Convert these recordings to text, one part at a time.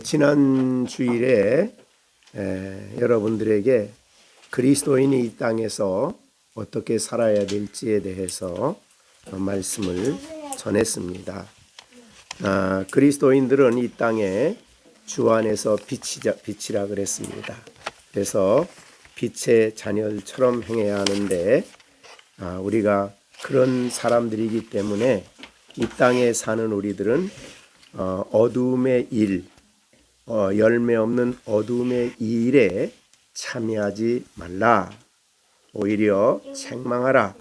지난 주일에 여러분들에게 그리스도인이 이 땅에서 어떻게 살아야 될지에 대해서 말씀을 전했습니다. 그리스도인들은 이 땅에 주 안에서 빛이라 그랬습니다. 그래서 빛의 자녀들처럼 행해야 하는데 우리가 그런 사람들이기 때문에 이 땅에 사는 우리들은 어두움의 일, 열매 없는 어둠의 일에 참여하지 말라. 오히려 책망하라.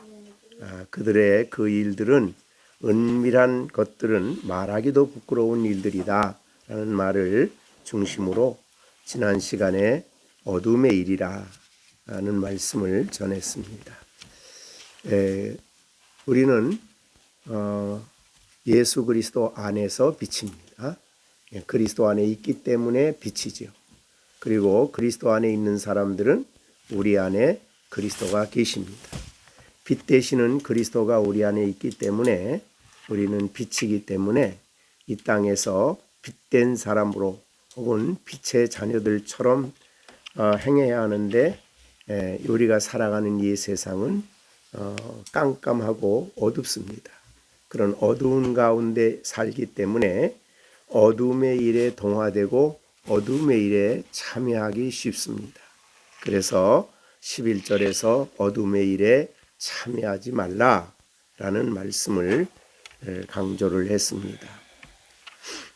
그들의 그 일들은 은밀한 것들은 말하기도 부끄러운 일들이다 라는 말을 중심으로 지난 시간에 어둠의 일이라 라는 말씀을 전했습니다. 우리는 예수 그리스도 안에서 빛입니다. 그리스도 안에 있기 때문에 빛이죠. 그리고 그리스도 안에 있는 사람들은 우리 안에 그리스도가 계십니다. 빛 되시는 그리스도가 우리 안에 있기 때문에 우리는 빛이기 때문에 이 땅에서 빛된 사람으로 혹은 빛의 자녀들처럼 행해야 하는데 우리가 살아가는 이 세상은 깜깜하고 어둡습니다. 그런 어두운 가운데 살기 때문에 어둠의 일에 동화되고 어둠의 일에 참여하기 쉽습니다. 그래서 11절에서 어둠의 일에 참여하지 말라라는 말씀을 강조를 했습니다.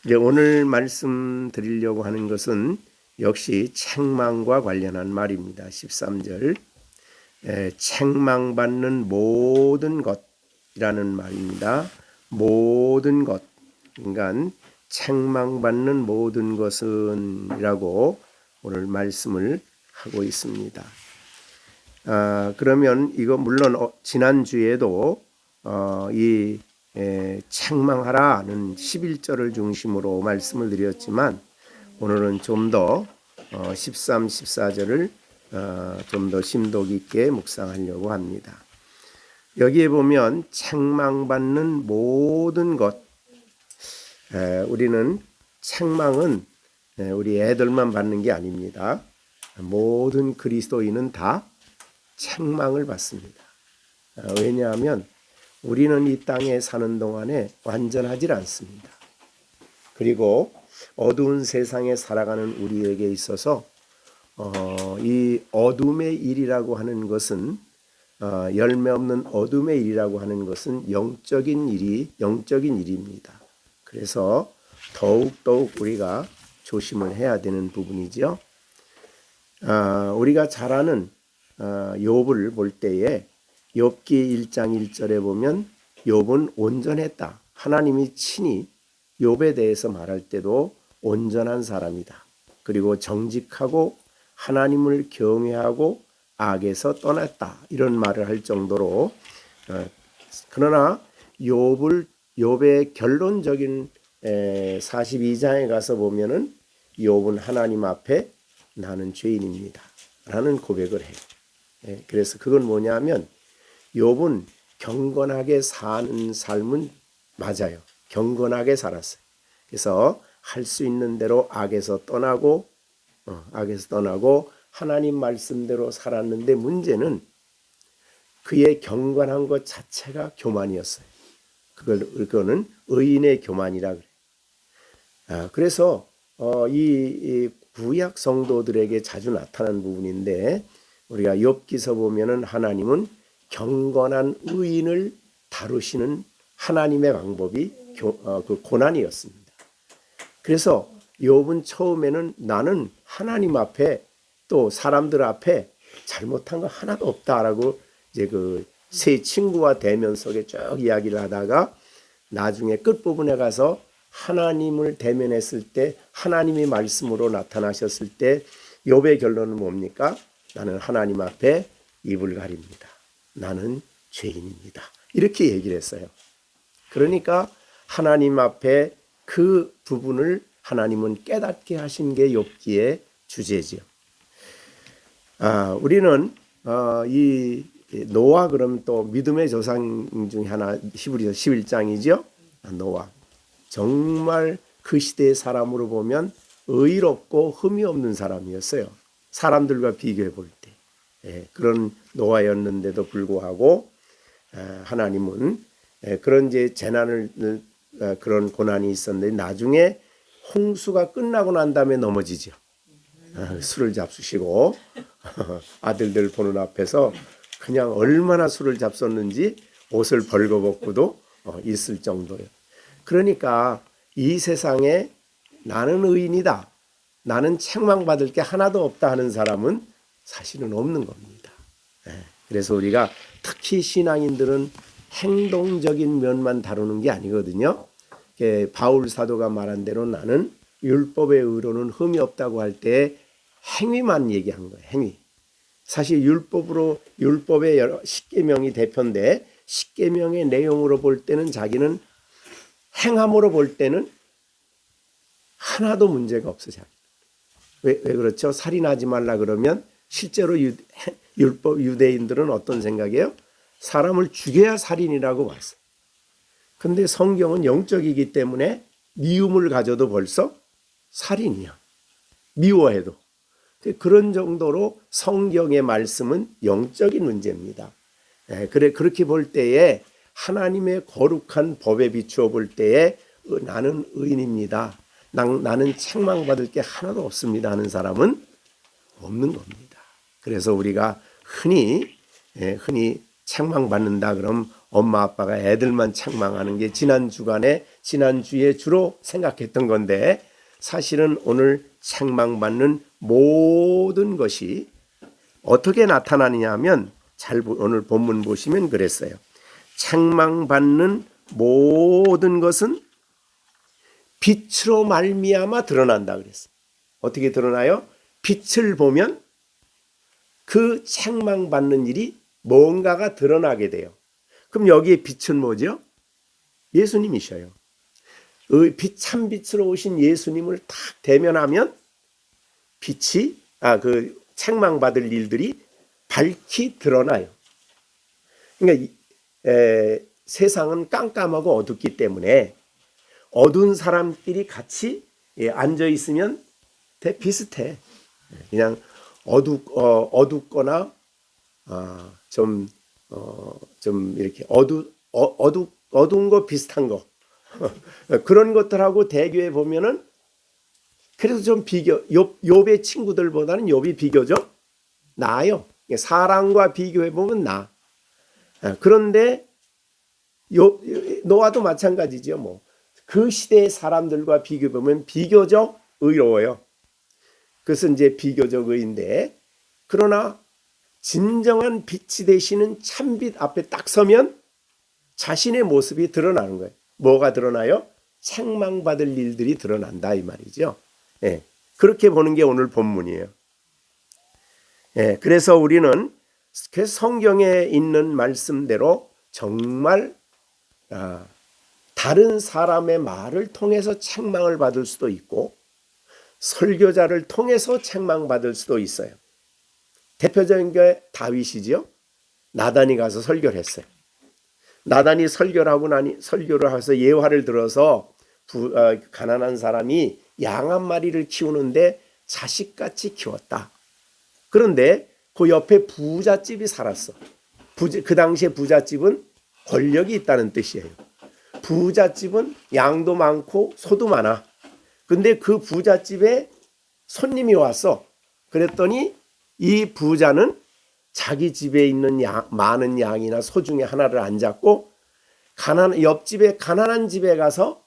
이제 오늘 말씀드리려고 하는 것은 역시 책망과 관련한 말입니다. 13절 책망받는 모든 것이라는 말입니다. 모든 것, 그러니까 책망받는 모든 것은 이라고 오늘 말씀을 하고 있습니다. 그러면 이거 물론 지난주에도 이 책망하라는 11절을 중심으로 말씀을 드렸지만 오늘은 좀 더 13, 14절을 좀 더 심도 깊게 묵상하려고 합니다. 여기에 보면 책망받는 모든 것, 우리는 책망은 우리 애들만 받는 게 아닙니다. 모든 그리스도인은 다 책망을 받습니다. 왜냐하면 우리는 이 땅에 사는 동안에 완전하지 않습니다. 그리고 어두운 세상에 살아가는 우리에게 있어서 이 어둠의 일이라고 하는 것은 열매 없는 어둠의 일이라고 하는 것은 영적인 일입니다. 그래서 더욱 우리가 조심을 해야 되는 부분이죠. 우리가 잘 아는 욥을 볼 때에 욥기 1장 1절에 보면 욥은 온전했다. 하나님이 친히 욥에 대해서 말할 때도 온전한 사람이다. 그리고 정직하고 하나님을 경외하고 악에서 떠났다. 이런 말을 할 정도로 그러나 욥의 결론적인 42장에 가서 보면은 욥은 하나님 앞에 나는 죄인입니다 라는 고백을 해요. 그래서 그건 뭐냐면 욥은 경건하게 사는 삶은 맞아요. 경건하게 살았어요. 그래서 할 수 있는 대로 악에서 떠나고 하나님 말씀대로 살았는데 문제는 그의 경건한 것 자체가 교만이었어요. 그거는 의인의 교만이라 그래요. 그래서 이 구약 성도들에게 자주 나타나는 부분인데 우리가 욥기서 보면은 하나님은 경건한 의인을 다루시는 하나님의 방법이 그 고난이었습니다. 그래서 욥은 처음에는 나는 하나님 앞에 또 사람들 앞에 잘못한 거 하나도 없다라고 이제 그 세 친구와 대면 속에 쭉 이야기를 하다가 나중에 끝부분에 가서 하나님을 대면했을 때 하나님의 말씀으로 나타나셨을 때 욥의 결론은 뭡니까? 나는 하나님 앞에 입을 가립니다. 나는 죄인입니다. 이렇게 얘기를 했어요. 그러니까 하나님 앞에 그 부분을 하나님은 깨닫게 하신 게 욥기의 주제지요. 우리는 이 노아 그럼 또 믿음의 조상 중에 하나 히브리서 11장이죠. 노아 정말 그 시대의 사람으로 보면 의롭고 흠이 없는 사람이었어요. 사람들과 비교해 볼 때. 그런 노아였는데도 불구하고 하나님은 그런 이제 재난을 그런 고난이 있었는데 나중에 홍수가 끝나고 난 다음에 넘어지죠. 술을 잡수시고 아들들 보는 앞에서 그냥 얼마나 술을 잡섰는지 옷을 벌거벗고도 있을 정도예요. 그러니까 이 세상에 나는 의인이다, 나는 책망받을 게 하나도 없다 하는 사람은 사실은 없는 겁니다. 그래서 우리가 특히 신앙인들은 행동적인 면만 다루는 게 아니거든요. 바울 사도가 말한 대로 나는 율법의 의로는 흠이 없다고 할 때 행위만 얘기한 거예요. 행위. 사실 율법의 십계명이 대표인데 십계명의 내용으로 볼 때는 자기는 행함으로 볼 때는 하나도 문제가 없어. 자기. 왜 그렇죠? 살인하지 말라 그러면 실제로 율법 유대인들은 어떤 생각이에요? 사람을 죽여야 살인이라고 봤어. 근데 성경은 영적이기 때문에 미움을 가져도 벌써 살인이야. 미워해도. 그런 정도로 성경의 말씀은 영적인 문제입니다. 그렇게 볼 때에 하나님의 거룩한 법에 비추어 볼 때에 나는 의인입니다, 나는 책망받을 게 하나도 없습니다 하는 사람은 없는 겁니다. 그래서 우리가 흔히 책망받는다 그럼 엄마 아빠가 애들만 책망하는 게 지난주에 주로 생각했던 건데, 사실은 오늘 책망받는 모든 것이 어떻게 나타나느냐 하면 오늘 본문 보시면 그랬어요. 책망받는 모든 것은 빛으로 말미암아 드러난다 그랬어요. 어떻게 드러나요? 빛을 보면 그 책망받는 일이 뭔가가 드러나게 돼요. 그럼 여기에 빛은 뭐죠? 예수님이셔요. 참빛으로 오신 예수님을 딱 대면하면 빛이 그 책망받을 일들이 밝히 드러나요. 그러니까 세상은 깜깜하고 어둡기 때문에 어두운 사람끼리 같이 앉아 있으면 대 비슷해. 그냥 어둡거나 좀 이렇게 어두운 거 비슷한 거 그런 것들하고 대교해 보면은 그래도 좀 욥의 친구들보다는 욥이 비교적 나아요. 사람과 비교해 보면 나. 그런데 노아도 마찬가지죠. 뭐 그 시대의 사람들과 비교해 보면 비교적 의로워요. 그것은 이제 비교적 의인데, 그러나 진정한 빛이 되시는 참빛 앞에 딱 서면 자신의 모습이 드러나는 거예요. 뭐가 드러나요? 책망받을 일들이 드러난다 이 말이죠. 그렇게 보는 게 오늘 본문이에요. 그래서 우리는 성경에 있는 말씀대로 정말 다른 사람의 말을 통해서 책망을 받을 수도 있고 설교자를 통해서 책망받을 수도 있어요. 대표적인 게 다윗이지요. 나단이 가서 설교를 했어요. 나단이 설교를 해서 예화를 들어서 가난한 사람이 양 한 마리를 키우는데 자식같이 키웠다. 그런데 그 옆에 부잣집이 살았어. 그 당시에 부잣집은 권력이 있다는 뜻이에요. 부잣집은 양도 많고 소도 많아. 근데 그 부잣집에 손님이 왔어. 그랬더니 이 부자는 자기 집에 있는 많은 양이나 소 중에 하나를 안 잡고 옆집에 가난한 집에 가서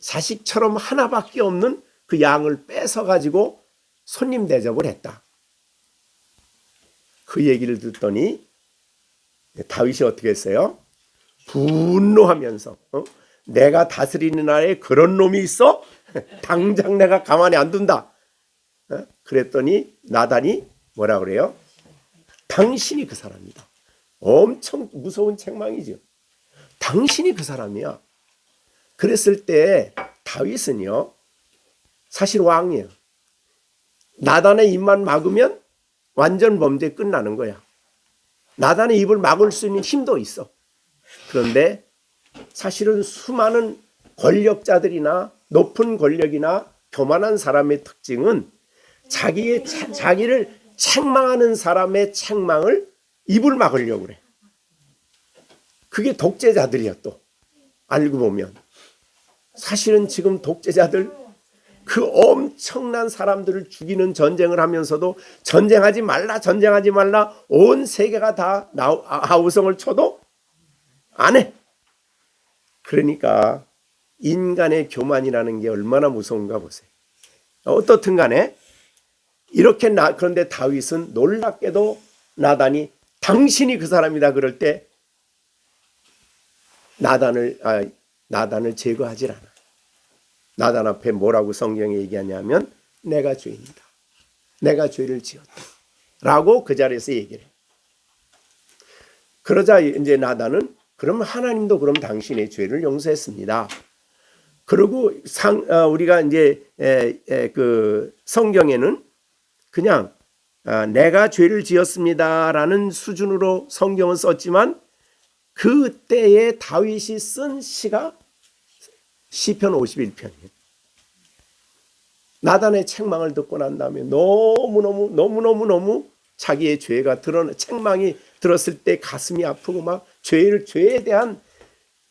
자식처럼 하나밖에 없는 그 양을 뺏어 가지고 손님 대접을 했다. 그 얘기를 듣더니 다윗이 어떻게 했어요? 분노하면서 내가 다스리는 나라에 그런 놈이 있어? 당장 내가 가만히 안 둔다. 그랬더니 나단이 뭐라 그래요? 당신이 그 사람이다. 엄청 무서운 책망이죠. 당신이 그 사람이야. 그랬을 때 다윗은요, 사실 왕이에요. 나단의 입만 막으면 완전 범죄 끝나는 거야. 나단의 입을 막을 수 있는 힘도 있어. 그런데 사실은 수많은 권력자들이나 높은 권력이나 교만한 사람의 특징은 자기를 책망하는 사람의 책망을 입을 막으려고 그래. 그게 독재자들이야. 또 알고 보면 사실은 지금 독재자들 그 엄청난 사람들을 죽이는 전쟁을 하면서도 전쟁하지 말라 온 세계가 다 아우성을 쳐도 안 해. 그러니까 인간의 교만이라는 게 얼마나 무서운가 보세요. 어떻든 간에 이렇게 그런데 다윗은 놀랍게도 나단이 당신이 그 사람이다 그럴 때 나단을 제거하질 않아. 나단 앞에 뭐라고 성경에 얘기하냐면 내가 죄인이다. 내가 죄를 지었다. 라고 그 자리에서 얘기를 해. 그러자 이제 나단은 그럼 하나님도 그럼 당신의 죄를 용서했습니다. 그리고 우리가 이제 그 성경에는 그냥 내가 죄를 지었습니다라는 수준으로 성경은 썼지만 그때에 다윗이 쓴 시가 시편 51편이에요. 나단의 책망을 듣고 난 다음에 너무너무 자기의 죄가 책망이 들었을 때 가슴이 아프고 막 죄에 대한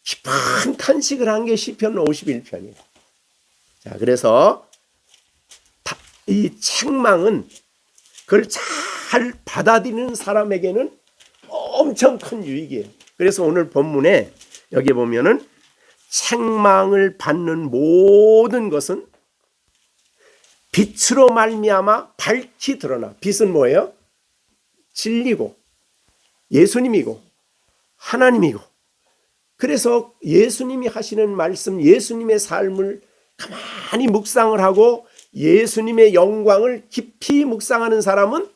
깊은 탄식을 한 게 시편 51편이에요. 자, 그래서 이 책망은 그걸 잘 받아들이는 사람에게는 엄청 큰 유익이에요. 그래서 오늘 본문에 여기 보면은 책망을 받는 모든 것은 빛으로 말미암아 밝히 드러나. 빛은 뭐예요? 진리고 예수님이고 하나님이고. 그래서 예수님이 하시는 말씀, 예수님의 삶을 가만히 묵상을 하고 예수님의 영광을 깊이 묵상하는 사람은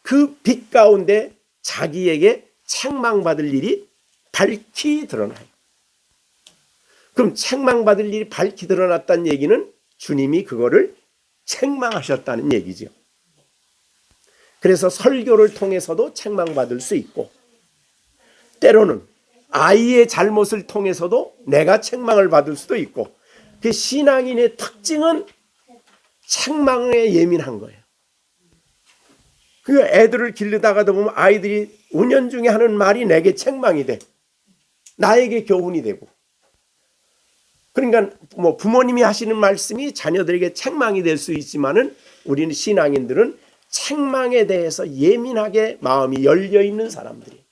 그 빛 가운데 자기에게 책망받을 일이 밝히 드러나요. 그럼 책망받을 일이 밝히 드러났다는 얘기는 주님이 그거를 책망하셨다는 얘기죠. 그래서 설교를 통해서도 책망받을 수 있고 때로는 아이의 잘못을 통해서도 내가 책망을 받을 수도 있고 그 신앙인의 특징은 책망에 예민한 거예요. 그 애들을 기르다가도 보면 아이들이 은연중에 하는 말이 내게 책망이 돼. 나에게 교훈이 되고. 그러니까 뭐 부모님이 하시는 말씀이 자녀들에게 책망이 될 수 있지만은 우리는 신앙인들은 책망에 대해서 예민하게 마음이 열려 있는 사람들이.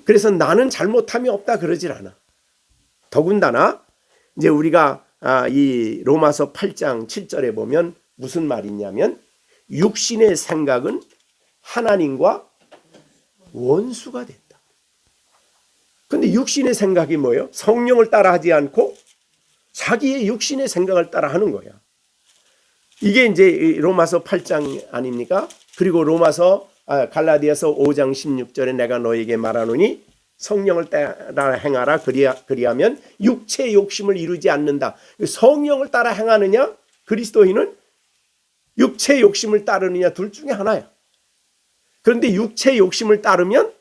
그래서 나는 잘못함이 없다 그러질 않아. 더군다나 이제 우리가 이 로마서 8장 7절에 보면 무슨 말이 있냐면 육신의 생각은 하나님과 원수가 된다. 근데 육신의 생각이 뭐예요? 성령을 따라하지 않고 자기의 육신의 생각을 따라하는 거야. 이게 이제 로마서 8장 아닙니까? 그리고 갈라디아서 5장 16절에 내가 너에게 말하노니 성령을 따라 행하라. 그리하면 육체의 욕심을 이루지 않는다. 성령을 따라 행하느냐? 그리스도인은 육체의 욕심을 따르느냐? 둘 중에 하나야. 그런데 육체의 욕심을 따르면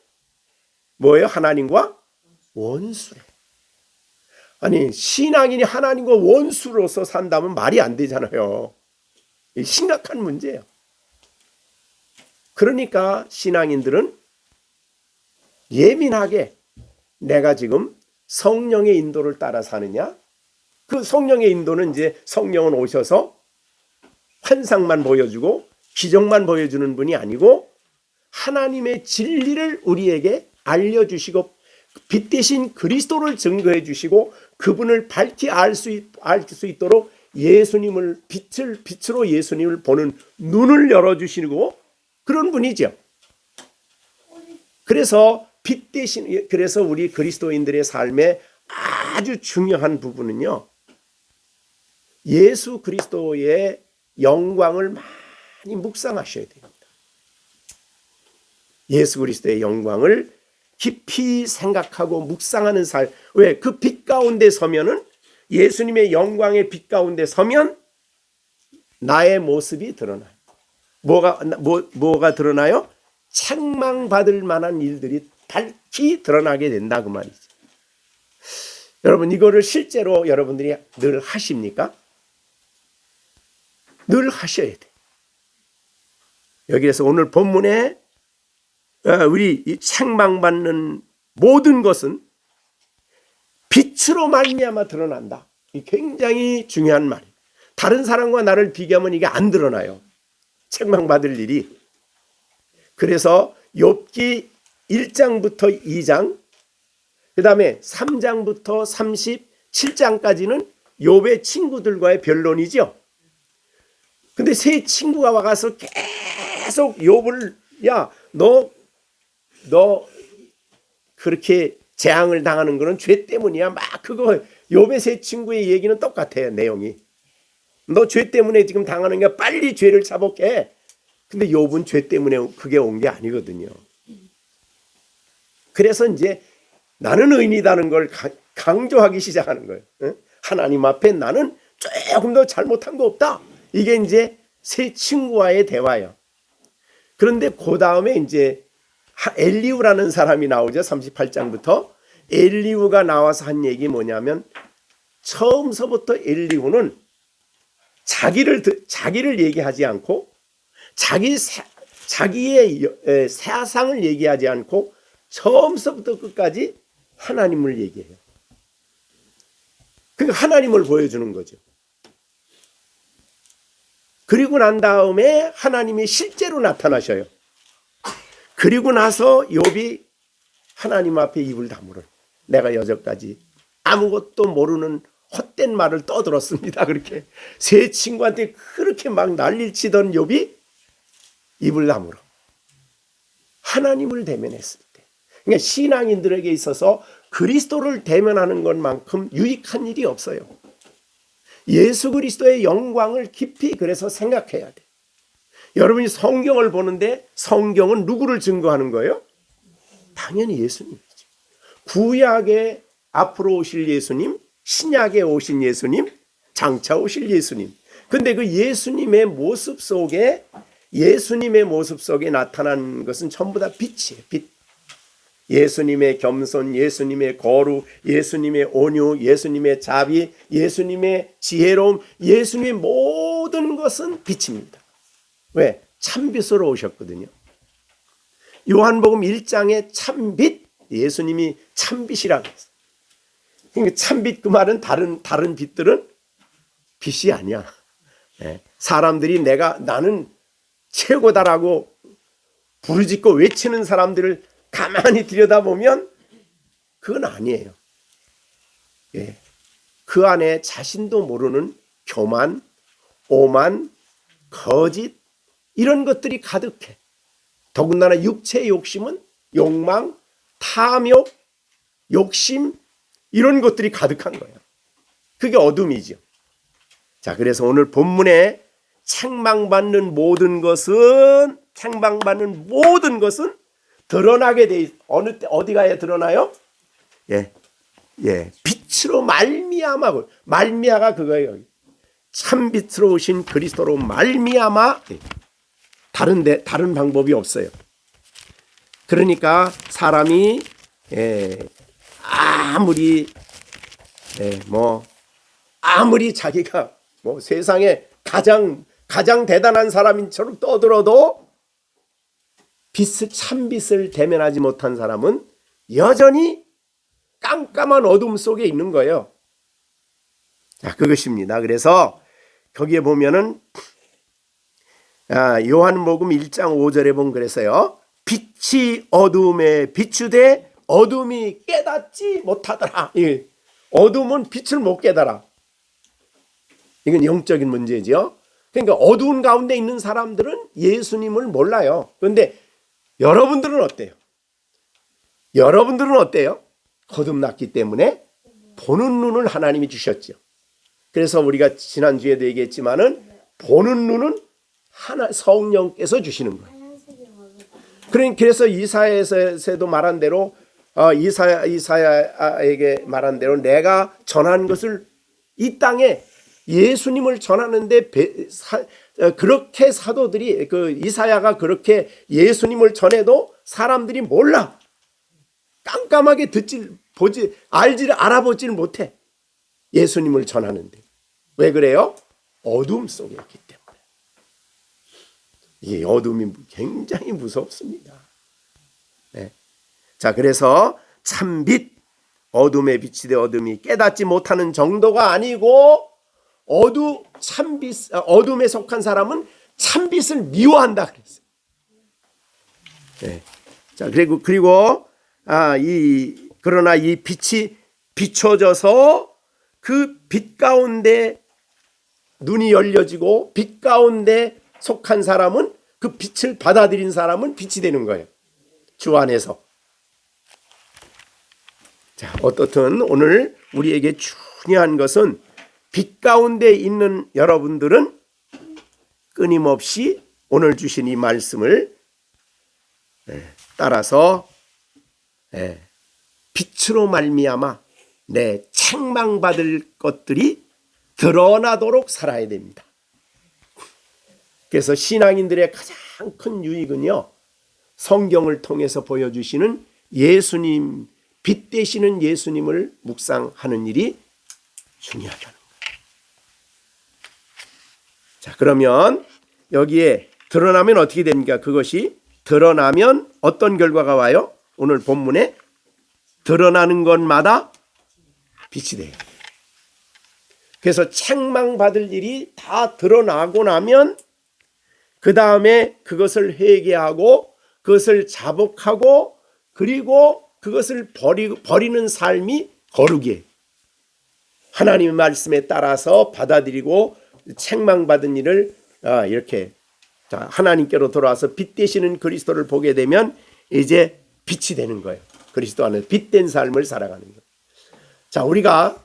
뭐예요? 하나님과 원수래. 아니 신앙인이 하나님과 원수로서 산다면 말이 안 되잖아요. 심각한 문제예요. 그러니까 신앙인들은 예민하게 내가 지금 성령의 인도를 따라 사느냐? 그 성령의 인도는 이제 성령은 오셔서 환상만 보여주고 기적만 보여주는 분이 아니고 하나님의 진리를 우리에게 알려주시고 빛 대신 그리스도를 증거해 주시고 그분을 밝히 알 수 있도록 예수님을 빛으로 예수님을 보는 눈을 열어주시고 그런 분이죠. 그래서 빛 대신 그래서 우리 그리스도인들의 삶에 아주 중요한 부분은요. 예수 그리스도의 영광을 많이 묵상하셔야 됩니다. 예수 그리스도의 영광을 깊이 생각하고 묵상하는 삶. 왜? 그 빛 가운데 서면은 예수님의 영광의 빛 가운데 서면 나의 모습이 드러나요. 뭐가 드러나요? 책망받을 만한 일들이 밝히 드러나게 된다 그 말이죠. 여러분 이거를 실제로 여러분들이 늘 하십니까? 늘 하셔야 돼. 여기에서 오늘 본문에 우리 이 책망받는 모든 것은 빛으로 말미암아 드러난다. 이 굉장히 중요한 말이에요. 다른 사람과 나를 비교하면 이게 안 드러나요. 책망받을 일이. 그래서 욥기 1장부터 2장, 그 다음에 3장부터 37장까지는 욥의 친구들과의 변론이죠. 근데 세 친구가 와가서 계속 욥을, 야, 너 그렇게 재앙을 당하는 거는 죄 때문이야. 막 그거 욥의 세 친구의 얘기는 똑같아요. 내용이. 너 죄 때문에 지금 당하는 게 빨리 죄를 자복해. 근데 욥은 죄 때문에 그게 온 게 아니거든요. 그래서 이제 나는 의인이라는 걸 강조하기 시작하는 거예요. 하나님 앞에 나는 조금 더 잘못한 거 없다. 이게 이제 세 친구와의 대화예요. 그런데 그 다음에 이제 엘리후라는 사람이 나오죠. 38장부터. 엘리후가 나와서 한 얘기 뭐냐면, 처음서부터 엘리후는 자기를 얘기하지 않고 자기의 사상을 얘기하지 않고 처음서부터 끝까지 하나님을 얘기해요. 그러니까 하나님을 보여주는 거죠. 그리고 난 다음에 하나님이 실제로 나타나셔요. 그리고 나서 욥이 하나님 앞에 입을 다물어요. 내가 여태까지 아무것도 모르는 헛된 말을 떠들었습니다. 그렇게 세 친구한테 그렇게 막 난리를 치던 욥이 입을 다물어 하나님을 대면했을 때, 그러니까 신앙인들에게 있어서 그리스도를 대면하는 것만큼 유익한 일이 없어요. 예수 그리스도의 영광을 깊이 그래서 생각해야 돼. 여러분이 성경을 보는데 성경은 누구를 증거하는 거예요? 당연히 예수님이죠. 구약에 앞으로 오실 예수님, 신약에 오신 예수님, 장차 오실 예수님. 근데 그 예수님의 모습 속에 나타난 것은 전부 다 빛이에요. 빛. 예수님의 겸손, 예수님의 거룩, 예수님의 온유, 예수님의 자비, 예수님의 지혜로움, 예수님의 모든 것은 빛입니다. 왜? 참빛으로 오셨거든요. 요한복음 1장에 참빛, 예수님이 참빛이라고 했어요. 그러니까 참빛, 그 말은 다른 빛들은 빛이 아니야. 사람들이 나는 최고다라고 부르짖고 외치는 사람들을 가만히 들여다보면 그건 아니에요. 그 안에 자신도 모르는 교만, 오만, 거짓, 이런 것들이 가득해. 더군다나 육체의 욕심은 욕망, 탐욕, 욕심, 이런 것들이 가득한 거예요. 그게 어둠이죠. 자, 그래서 오늘 본문에 책망받는 모든 것은 드러나게 돼 있어. 어디 가야 드러나요? 빛으로 말미암아. 말미암아가 그거예요. 참빛으로 오신 그리스도로 말미암아. 다른 방법이 없어요. 그러니까 사람이 아무리 자기가 세상에 가장 대단한 사람인처럼 떠들어도 참빛을 대면하지 못한 사람은 여전히 깜깜한 어둠 속에 있는 거예요. 자, 그것입니다. 그래서 거기에 보면은 요한복음 1장 5절에 보면 그래서요. 빛이 어둠에 비추되 어둠이 깨닫지 못하더라. 어둠은 빛을 못 깨달아. 이건 영적인 문제죠. 그러니까 어두운 가운데 있는 사람들은 예수님을 몰라요. 그런데 여러분들은 어때요? 거듭났기 때문에 보는 눈을 하나님이 주셨죠. 그래서 우리가 지난주에도 얘기했지만은 보는 눈은 성령께서 주시는 거예요. 그래서 이사야에서도 말한 대로 이사야에게 말한 대로 내가 전한 것을 이 땅에 예수님을 전하는데 그렇게 사도들이 이사야가 그렇게 예수님을 전해도 사람들이 몰라. 깜깜하게 알아보질 못해. 예수님을 전하는데. 왜 그래요? 어둠 속에 있기 때문에. 이 어둠이 굉장히 무섭습니다. 네. 자, 그래서 참빛, 어둠의 빛이 되 어둠이 깨닫지 못하는 정도가 아니고 어둠에 속한 사람은 참빛을 미워한다 그랬어요. 네. 자, 그리고 그러나 이 빛이 비춰져서 그 빛 가운데 눈이 열려지고 빛 가운데 속한 사람은, 그 빛을 받아들인 사람은 빛이 되는 거예요. 주 안에서. 자, 어떻든 오늘 우리에게 중요한 것은 빛 가운데 있는 여러분들은 끊임없이 오늘 주신 이 말씀을 따라서 빛으로 말미암아 내 책망받을 것들이 드러나도록 살아야 됩니다. 그래서 신앙인들의 가장 큰 유익은요, 성경을 통해서 보여주시는 예수님, 빛 되시는 예수님을 묵상하는 일이 중요하다는 거예요. 자, 그러면 여기에 드러나면 어떻게 됩니까? 그것이 드러나면 어떤 결과가 와요? 오늘 본문에 드러나는 것마다 빛이 돼요. 그래서 책망받을 일이 다 드러나고 나면 그 다음에 그것을 회개하고 그것을 자복하고 그리고 그것을 버리는 삶이 거룩이에요. 하나님의 말씀에 따라서 받아들이고 책망받은 일을 이렇게 하나님께로 돌아와서 빛 되시는 그리스도를 보게 되면 이제 빛이 되는 거예요. 그리스도 안에 빛된 삶을 살아가는 거예요. 자, 우리가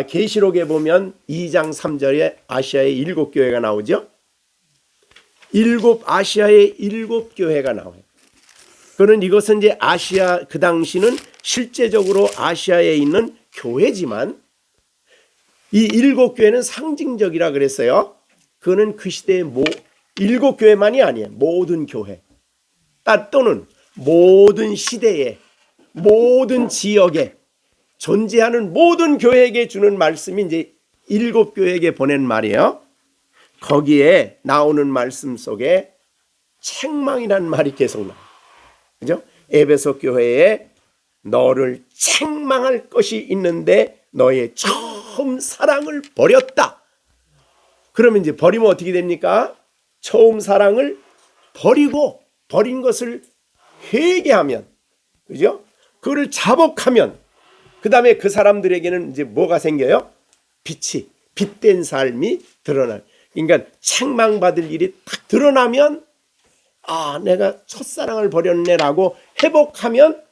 계시록에 보면 2장 3절에 아시아의 7교회가 나오죠. 아시아의 7교회가 나와요. 그는 이것은 이제 아시아, 그 당시는 실제적으로 아시아에 있는 교회지만 이 7교회는 상징적이라 그랬어요. 그는 그 시대의 7교회만이 아니에요. 모든 교회 또는 모든 시대에 모든 지역에 존재하는 모든 교회에게 주는 말씀이 이제 7교회에게 보낸 말이에요. 거기에 나오는 말씀 속에 책망이라는 말이 계속 나와요. 그죠? 에베소 교회에 너를 책망할 것이 있는데 너의 처음 사랑을 버렸다. 그러면 이제 버리면 어떻게 됩니까? 처음 사랑을 버리고 버린 것을 회개하면, 그죠? 그거를 자복하면 그 다음에 그 사람들에게는 이제 뭐가 생겨요? 빛된 삶이 드러나요. 그러니까 책망받을 일이 딱 드러나면 내가 첫사랑을 버렸네라고 회복하면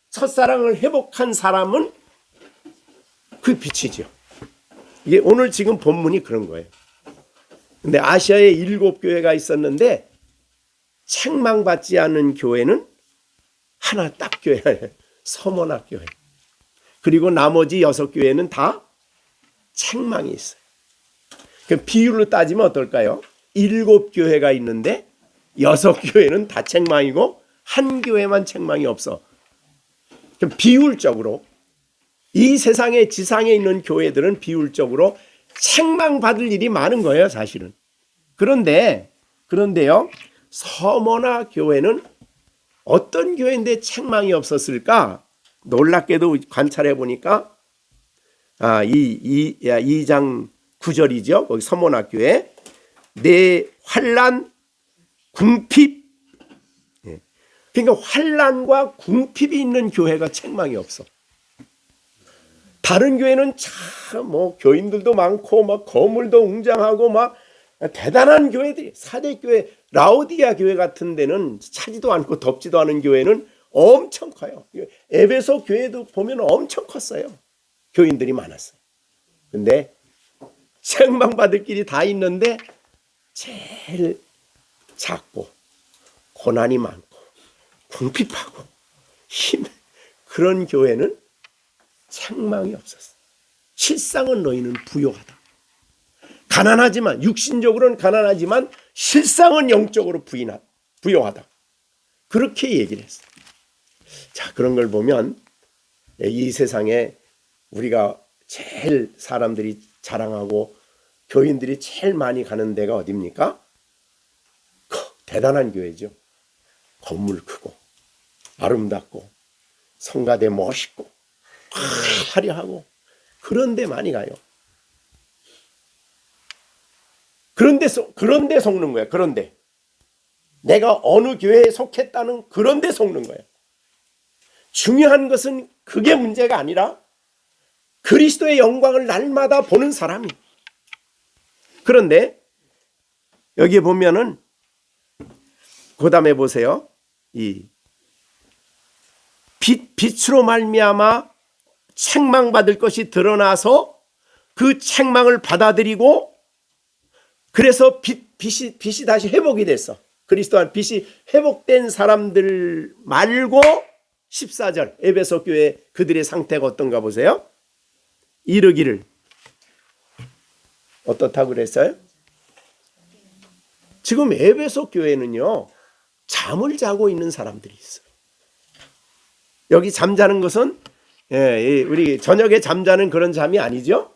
첫사랑을 회복한 사람은 그 빛이죠. 이게 오늘 지금 본문이 그런 거예요. 근데 아시아에 7교회가 있었는데 책망받지 않은 교회는 하나 딱 교회예요. 서머나 교회. 그리고 나머지 6교회는 다 책망이 있어요. 그 비율로 따지면 어떨까요? 7교회가 있는데 6교회는 다 책망이고 한 교회만 책망이 없어. 비율적으로 이 세상의 지상에 있는 교회들은 비율적으로 책망받을 일이 많은 거예요, 사실은. 그런데요, 서머나 교회는 어떤 교회인데 책망이 없었을까? 놀랍게도 관찰해 보니까 2장 9절이죠. 거기 서머나 교회. 내 환난 궁핍. 그러니까 환난과 궁핍이 있는 교회가 책망이 없어. 다른 교회는 참 교인들도 많고 막 건물도 웅장하고 막 대단한 교회들이, 사대교회, 라오디아 교회 같은 데는 차지도 않고 덥지도 않은 교회는 엄청 커요. 에베소 교회도 보면 엄청 컸어요. 교인들이 많았어요. 근데 책망받을 길이 다 있는데 제일 작고 고난이 많고 궁핍하고 그런 교회는 책망이 없었어. 실상은 너희는 부요하다. 가난하지만, 육신적으로는 가난하지만 실상은 영적으로 부요하다. 그렇게 얘기를 했어요. 자, 그런 걸 보면 이 세상에 우리가 제일 사람들이 자랑하고 교인들이 제일 많이 가는 데가 어디입니까? 대단한 교회죠. 건물 크고 아름답고 성가대 멋있고 화려하고 그런 데 많이 가요. 그런데 속는 거야. 그런데 내가 어느 교회에 속했다는 그런 데 속는 거예요. 중요한 것은 그게 문제가 아니라 그리스도의 영광을 날마다 보는 사람이. 그런데 여기에 보면은 그 다음에 보세요. 이 빛으로 말미암아 책망받을 것이 드러나서 그 책망을 받아들이고 그래서 빛이 다시 회복이 됐어. 그리스도 안 빛이 회복된 사람들 말고 14절 에베소 교회 그들의 상태가 어떤가 보세요. 이르기를 어떻다고 그랬어요? 지금 에베소 교회는요 잠을 자고 있는 사람들이 있어요. 여기 잠자는 것은 우리 저녁에 잠자는 그런 잠이 아니죠.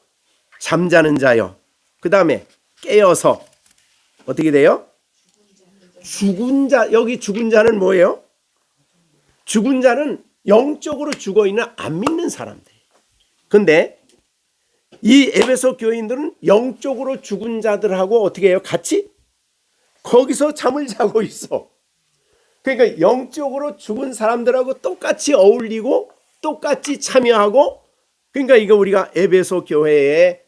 잠자는 자요. 그 다음에 깨어서 어떻게 돼요? 죽은 자. 여기 죽은 자는 뭐예요? 죽은 자는 영적으로 죽어있는 안 믿는 사람들. 근데 이 에베소 교인들은 영적으로 죽은 자들하고 어떻게 해요? 같이 거기서 잠을 자고 있어. 그러니까 영적으로 죽은 사람들하고 똑같이 어울리고 똑같이 참여하고, 그러니까 이거 우리가 에베소 교회에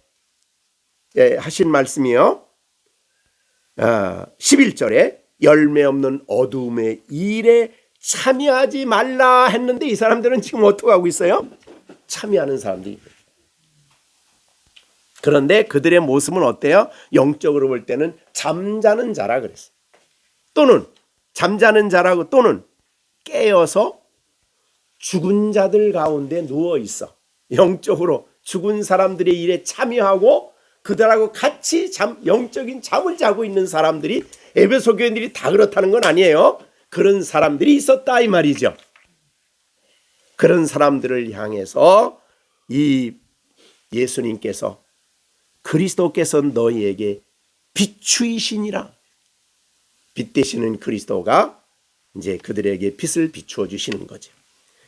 하신 말씀이요. 11절에 열매 없는 어두움의 일에 참여하지 말라 했는데 이 사람들은 지금 어떻게 하고 있어요? 참여하는 사람들이. 그런데 그들의 모습은 어때요? 영적으로 볼 때는 잠자는 자라 그랬어요. 또는 잠자는 자라고, 또는 깨어서 죽은 자들 가운데 누워 있어. 영적으로 죽은 사람들의 일에 참여하고 그들하고 같이 영적인 잠을 자고 있는 사람들이, 에베소 교인들이 다 그렇다는 건 아니에요. 그런 사람들이 있었다 이 말이죠. 그런 사람들을 향해서 이 예수님께서, 그리스도께서 너희에게 비추이시니라. 빛 되시는 그리스도가 이제 그들에게 빛을 비추어 주시는 거죠.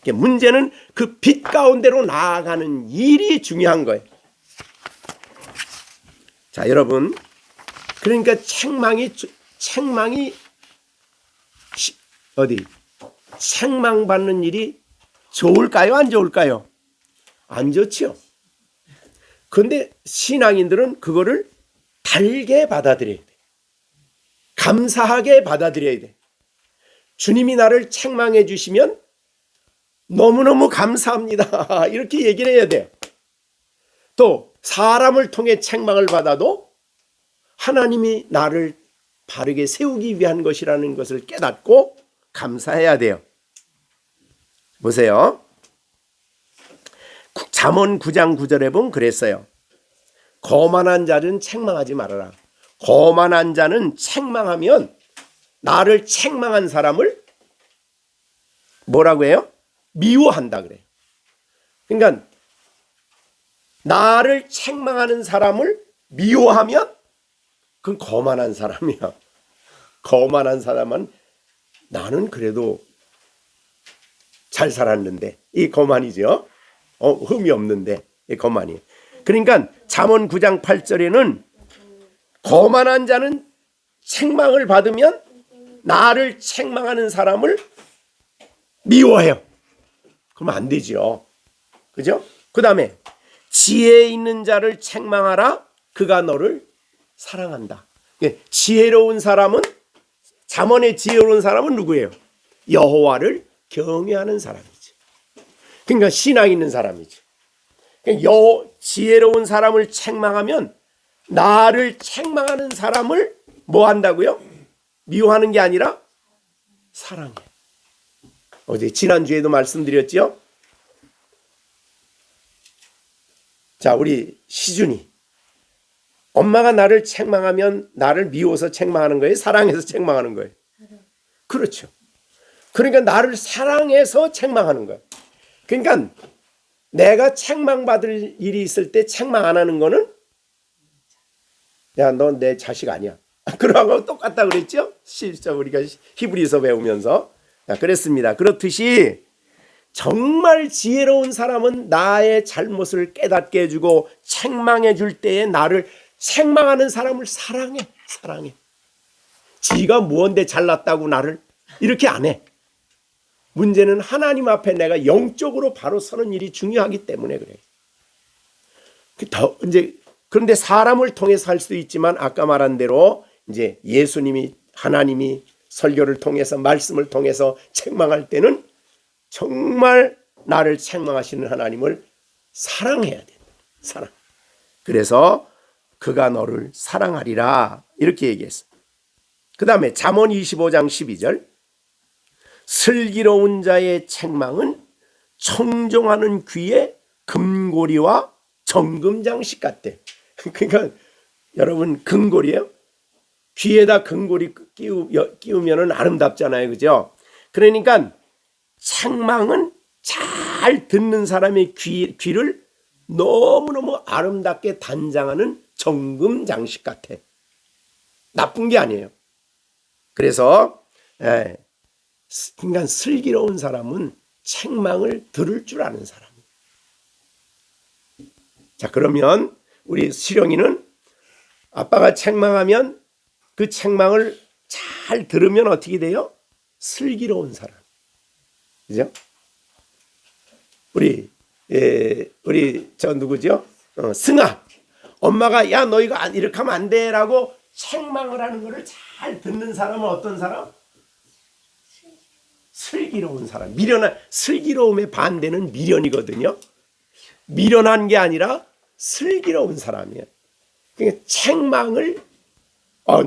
문제는 그 빛 가운데로 나아가는 일이 중요한 거예요. 자, 여러분, 그러니까 책망이 책망받는 일이 좋을까요? 안 좋을까요? 안 좋지요. 그런데 신앙인들은 그거를 달게 받아들여야 돼. 감사하게 받아들여야 돼. 주님이 나를 책망해 주시면 너무너무 감사합니다. 이렇게 얘기를 해야 돼요. 또 사람을 통해 책망을 받아도 하나님이 나를 바르게 세우기 위한 것이라는 것을 깨닫고 감사해야 돼요. 보세요. 잠언 9장 9절에 보면 그랬어요. 거만한 자는 책망하지 말아라. 거만한 자는 책망하면 나를 책망한 사람을 뭐라고 해요? 미워한다 그래요. 그러니까 나를 책망하는 사람을 미워하면 그건 거만한 사람이야. 거만한 사람은 나는 그래도 잘 살았는데, 이 거만이죠. 흠이 없는데 이 거만이. 그러니까 잠언 9장 8절에는 거만한 자는 책망을 받으면 나를 책망하는 사람을 미워해요. 그러면 안 되죠. 그죠? 그 다음에 지혜 있는 자를 책망하라. 그가 너를 사랑한다. 지혜로운 사람은, 잠언의 지혜로운 사람은 누구예요? 여호와를 경외하는 사람이지. 그러니까 신앙 있는 사람이지. 지혜로운 사람을 책망하면 나를 책망하는 사람을 뭐 한다고요? 미워하는 게 아니라 사랑해. 어제 지난주에도 말씀드렸죠? 자, 우리 시준이, 엄마가 나를 책망하면 나를 미워서 책망하는 거예요? 사랑해서 책망하는 거예요? 그렇죠. 그러니까 나를 사랑해서 책망하는 거예요. 그러니까 내가 책망받을 일이 있을 때 책망 안 하는 거는, 야, 너 내 자식 아니야. 그러하고 똑같다 그랬죠? 우리가 히브리서 배우면서. 그랬습니다. 그렇듯이 정말 지혜로운 사람은 나의 잘못을 깨닫게 해주고 책망해 줄 때에 나를 책망하는 사람을 사랑해. 지가 무언데 잘났다고 나를 이렇게 안 해. 문제는 하나님 앞에 내가 영적으로 바로 서는 일이 중요하기 때문에 그래요. 그런데 사람을 통해서 할 수도 있지만 아까 말한 대로 이제 예수님이 하나님이 설교를 통해서 말씀을 통해서 책망할 때는 정말 나를 책망하시는 하나님을 사랑해야 된다. 사랑. 그래서 그가 너를 사랑하리라 이렇게 얘기했어. 그 다음에 잠언 25장 12절 슬기로운 자의 책망은 청종하는 귀에 금고리와 정금장식 같대. 그러니까 여러분 금고리예요? 귀에다 금고리 끼우면 아름답잖아요. 그죠? 그러니까 책망은 잘 듣는 사람의 귀를 너무너무 아름답게 단장하는 정금장식 같아. 나쁜 게 아니에요. 그래서 그러니까 슬기로운 사람은 책망을 들을 줄 아는 사람이에요. 자, 그러면 우리 시령이는 아빠가 책망하면 그 책망을 잘 들으면 어떻게 돼요? 슬기로운 사람. 그죠? 우리 저 누구죠? 승아. 엄마가 야 너 이거 이렇게 하면 안 돼라고 책망을 하는 거를 잘 듣는 사람은 어떤 사람? 슬기로운 사람. 슬기로움의 반대는 미련이거든요. 미련한 게 아니라 슬기로운 사람이에요. 그러니까 책망을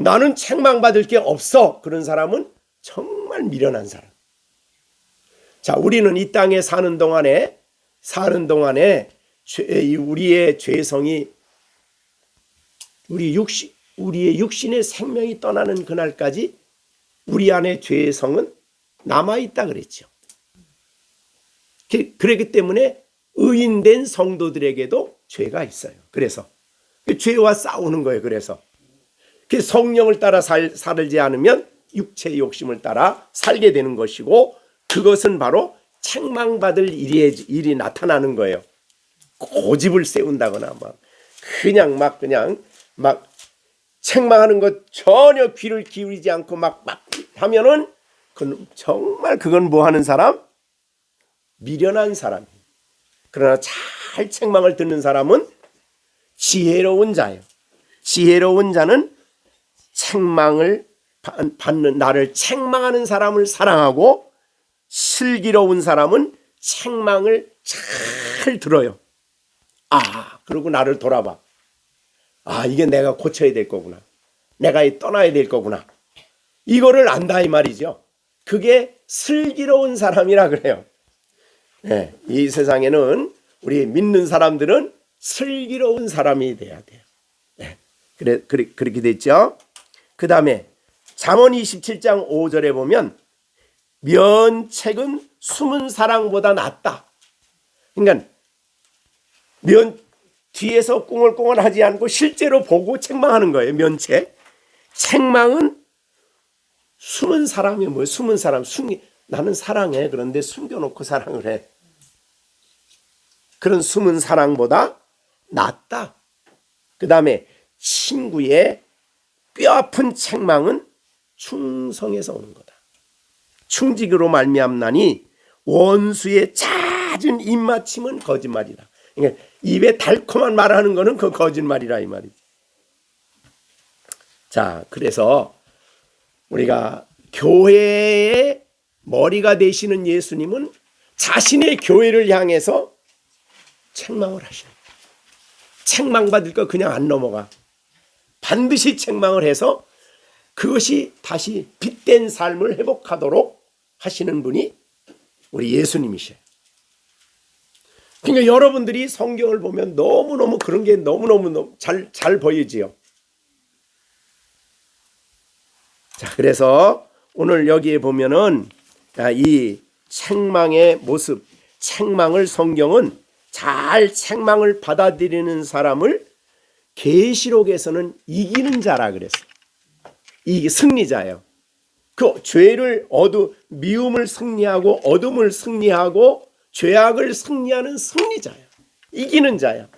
나는 책망받을 게 없어. 그런 사람은 정말 미련한 사람. 자, 우리는 이 땅에 사는 동안에 우리의 죄성이 우리의 육신의 생명이 떠나는 그날까지 우리 안에 죄성은 남아있다 그랬죠. 그렇기 때문에 의인된 성도들에게도 죄가 있어요. 그래서 죄와 싸우는 거예요. 그래서 성령을 따라 살지 않으면 육체의 욕심을 따라 살게 되는 것이고 그것은 바로 책망받을 일이 나타나는 거예요. 고집을 세운다거나 그냥 책망하는 것 전혀 귀를 기울이지 않고 막 하면은 그건 뭐 하는 사람? 미련한 사람. 그러나 잘 책망을 듣는 사람은 지혜로운 자예요. 지혜로운 자는 책망을 받는 나를 책망하는 사람을 사랑하고 슬기로운 사람은 책망을 잘 들어요. 그리고 나를 돌아봐. 이게 내가 고쳐야 될 거구나. 내가 떠나야 될 거구나. 이거를 안다 이 말이죠. 그게 슬기로운 사람이라 그래요. 네, 이 세상에는 우리 믿는 사람들은 슬기로운 사람이 돼야 돼요. 네, 그렇게 됐죠. 그 다음에 잠언 27장 5절에 보면 면책은 숨은 사랑보다 낫다. 그러니까 뒤에서 꿍얼꿍얼 하지 않고 실제로 보고 책망하는 거예요. 면책. 책망은 숨은 사랑이 뭐예요? 숨은 사랑. 나는 사랑해. 그런데 숨겨놓고 사랑을 해. 그런 숨은 사랑보다 낫다. 그 다음에 친구의 뼈아픈 책망은 충성에서 오는 거다. 충직으로 말미암나니 원수의 잦은 입맞춤은 거짓말이다. 그러니까 입에 달콤한 말하는 거는 그 거짓말이라 이 말이지. 자, 그래서 우리가 교회의 머리가 되시는 예수님은 자신의 교회를 향해서 책망을 하셔요. 책망받을 거 그냥 안 넘어가. 반드시 책망을 해서 그것이 다시 빛된 삶을 회복하도록 하시는 분이 우리 예수님이셔요. 그러니까 여러분들이 성경을 보면 너무너무 그런 게 너무너무 잘 보이지요. 자, 그래서 오늘 여기에 보면은 이 책망의 모습, 책망을 성경은 잘 책망을 받아들이는 사람을 계시록에서는 이기는 자라 그랬어요. 이 승리자예요. 그 죄를 미움을 승리하고 어둠을 승리하고 죄악을 승리하는 승리자예요. 이기는 자야.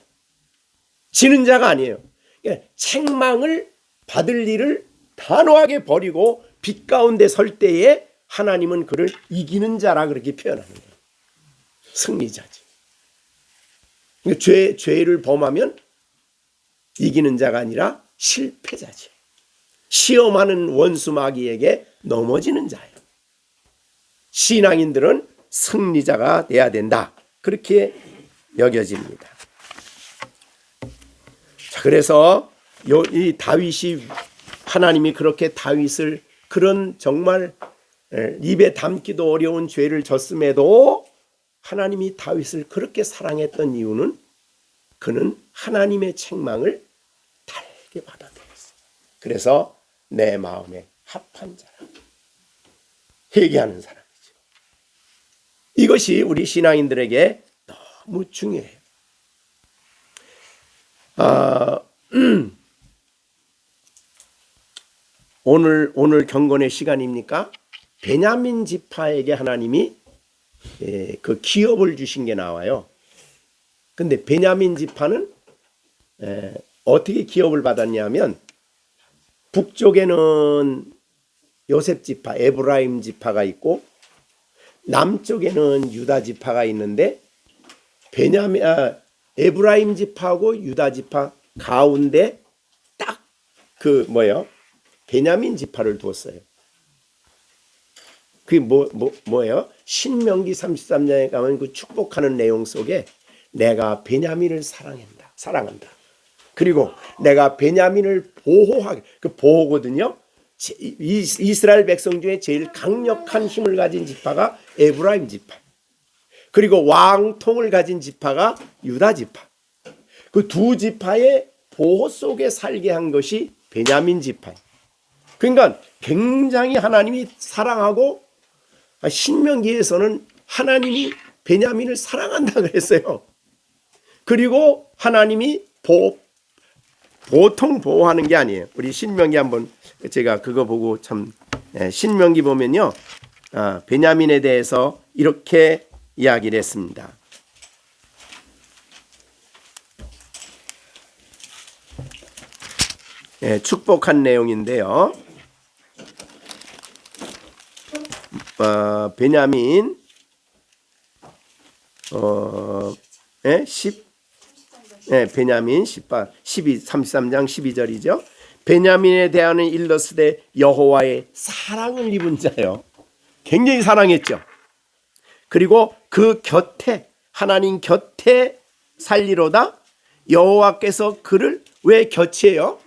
지는 자가 아니에요. 그러니까 책망을 받을 일을 단호하게 버리고 빛 가운데 설 때에 하나님은 그를 이기는 자라 그렇게 표현하는 거예요. 승리자지. 그러니까 죄를 범하면 이기는 자가 아니라 실패자지. 시험하는 원수 마귀에게 넘어지는 자예요. 신앙인들은 승리자가 돼야 된다. 그렇게 여겨집니다. 자, 그래서 이 다윗이 하나님이 그렇게 다윗을 그런 정말 입에 담기도 어려운 죄를 졌음에도 하나님이 다윗을 그렇게 사랑했던 이유는 그는 하나님의 책망을 달게 받아들였어요. 그래서 내 마음에 합한 자라 회개하는 사람이죠. 이것이 우리 신앙인들에게 너무 중요해요. 오늘 경건의 시간입니까? 베냐민 지파에게 하나님이 그 기업을 주신 게 나와요. 근데 베냐민 지파는 어떻게 기업을 받았냐면 북쪽에는 요셉 지파, 에브라임 지파가 있고 남쪽에는 유다 지파가 있는데 에브라임 지파하고 유다 지파 가운데 딱 베냐민 지파를 두었어요. 그게 뭐예요? 신명기 33장에 가면 그 축복하는 내용 속에 내가 베냐민을 사랑한다. 그리고 내가 베냐민을 보호하게, 그 보호거든요. 이스라엘 백성 중에 제일 강력한 힘을 가진 지파가 에브라임 지파. 그리고 왕통을 가진 지파가 유다 지파. 그 두 지파의 보호 속에 살게 한 것이 베냐민 지파예요. 그러니까 굉장히 하나님이 사랑하고 신명기에서는 하나님이 베냐민을 사랑한다 그랬어요. 그리고 하나님이 보통 보호하는 게 아니에요. 우리 신명기 한번 제가 그거 보고 참 신명기 보면요. 베냐민에 대해서 이렇게 이야기를 했습니다. 축복한 내용인데요. 베냐민 33장 12절이죠. 베냐민에 대하는 일러스되 여호와의 사랑을 입은 자요. 굉장히 사랑했죠. 그리고 그 곁에 하나님 곁에 살리로다 여호와께서 그를 왜 곁이에요?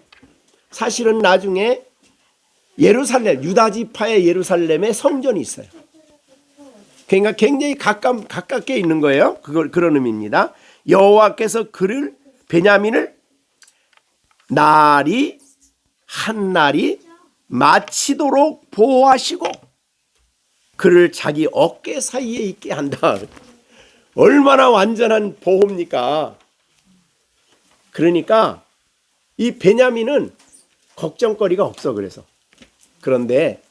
사실은 나중에 예루살렘 유다 지파의 예루살렘에 성전이 있어요. 그러니까 굉장히 가깝게 있는 거예요. 그런 의미입니다. 여호와께서 그를 베냐민을 한 날이 마치도록 보호하시고 그를 자기 어깨 사이에 있게 한다. 얼마나 완전한 보호입니까? 그러니까 이 베냐민은 걱정거리가 없어. 그런데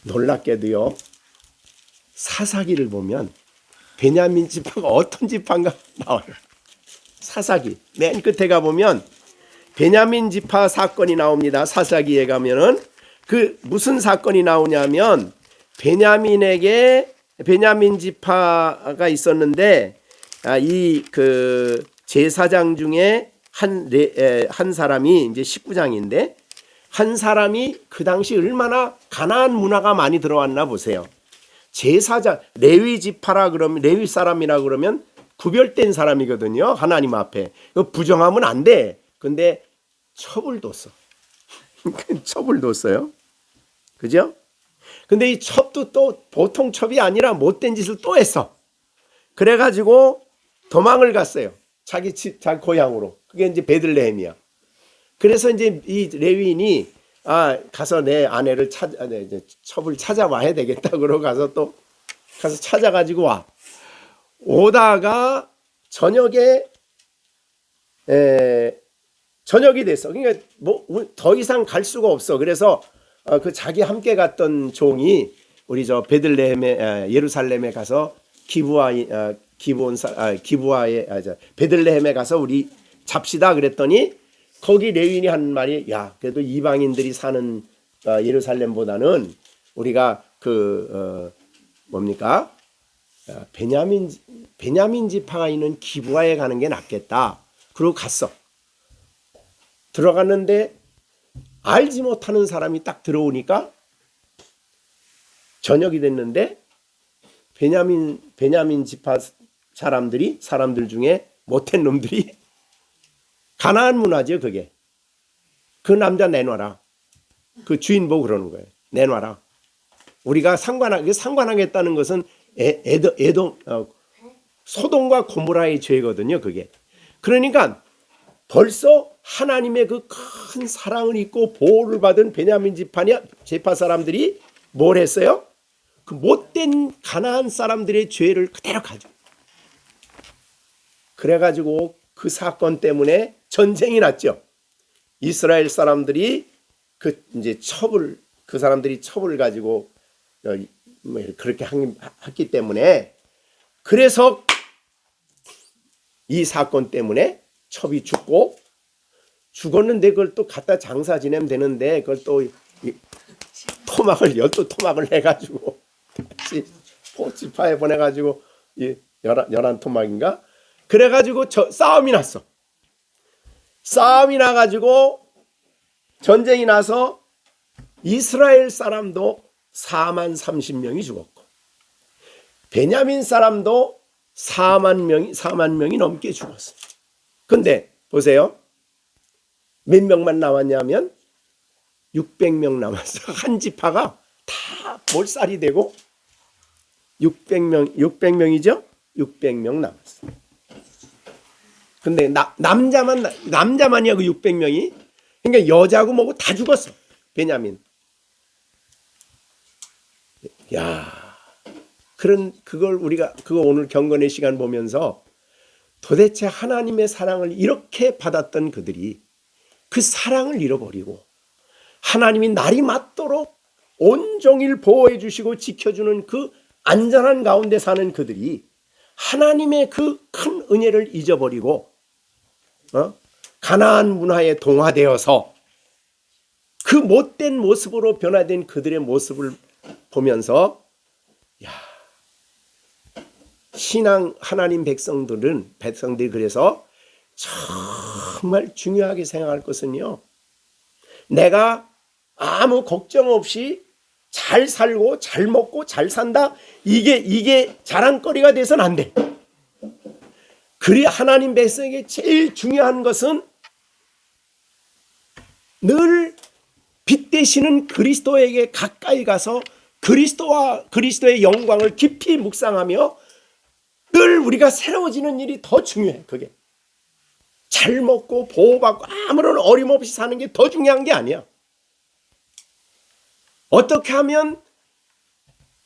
놀랍게도요. 사사기를 보면 베냐민 지파가 어떤 지파인가 나와요. 사사기 맨 끝에 가보면 베냐민 지파 사건이 나옵니다. 사사기에 가면은 그 무슨 사건이 나오냐면 베냐민 지파가 있었는데 이 그 제사장 중에 한 사람이 이제 19장인데 한 사람이 그 당시 얼마나 가나안 문화가 많이 들어왔나 보세요. 제사장 레위 지파라 그러면 레위 사람이라 그러면 구별된 사람이거든요. 하나님 앞에 부정하면 안 돼. 근데 첩을 뒀어. 첩을 뒀어요. 그죠? 근데 이 첩도 또 보통 첩이 아니라 못된 짓을 또 했어. 그래가지고 도망을 갔어요. 자기 고향으로. 그게 이제 베들레헴이야. 그래서 이제 이 레위인이 가서 내 아내를 첩을 찾아와야 되겠다. 그러고 가서 찾아가지고 와. 오다가 저녁에 저녁이 됐어. 그러니까 뭐 더 이상 갈 수가 없어. 그래서 그 자기 함께 갔던 종이 우리 저 베들레헴에 예루살렘에 가서 기브아에 베들레헴에 가서 우리 잡시다 그랬더니 거기 레위인이 한 말이 야 그래도 이방인들이 사는 예루살렘보다는 우리가 뭡니까 베냐민 지파가 있는 기브아에 가는 게 낫겠다. 그러고 갔어. 들어갔는데 알지 못하는 사람이 딱 들어오니까 저녁이 됐는데 베냐민 지파 사람들 중에 못된 놈들이 가나안 문화죠 그게. 그 남자 내놔라. 그 주인 보고 그러는 거예요. 내놔라. 우리가 상관하겠다는 것은 소돔과 고모라의 죄거든요 그게. 그러니까 벌써 하나님의 그 큰 사랑을 입고 보호를 받은 베냐민 지파 사람들이 뭘 했어요? 그 못된 가나안 사람들의 죄를 그대로 가져. 그래가지고 그 사건 때문에 전쟁이 났죠. 이스라엘 사람들이 그 사람들이 첩을 가지고 그렇게 했기 때문에 그래서 이 사건 때문에 첩이 죽었는데 그걸 또 갖다 장사 지내면 되는데 그걸 또 열두 토막을 해가지고 같이 포치파에 보내가지고 11토막인가 그래가지고 싸움이 났어. 싸움이 나가지고 전쟁이 나서 이스라엘 사람도 4만 30명이 죽었고 베냐민 사람도 4만 명이 넘게 죽었어. 근데 보세요. 몇 명만 남았냐면 600명 남았어. 한 지파가 다 몰살이 되고 600명이죠? 600명 남았어. 근데 남자만이야 그 600명이. 그러니까 여자고 뭐고 다 죽었어. 베냐민. 야, 그걸 우리가 그거 오늘 경건의 시간 보면서 도대체 하나님의 사랑을 이렇게 받았던 그들이 그 사랑을 잃어버리고 하나님이 날이 맞도록 온종일 보호해 주시고 지켜주는 그 안전한 가운데 사는 그들이 하나님의 그 큰 은혜를 잊어버리고 가나안 문화에 동화되어서 그 못된 모습으로 변화된 그들의 모습을 보면서 야, 신앙 하나님 백성들이 그래서 정말 중요하게 생각할 것은요. 내가 아무 걱정 없이 잘 살고 잘 먹고 잘 산다. 이게 자랑거리가 돼서는 안 돼. 그리 하나님 백성에게 제일 중요한 것은 늘 빛 되시는 그리스도에게 가까이 가서 그리스도의 영광을 깊이 묵상하며 늘 우리가 새로워지는 일이 더 중요해. 그게 잘 먹고 보호받고 아무런 어림없이 사는 게 더 중요한 게 아니야. 어떻게 하면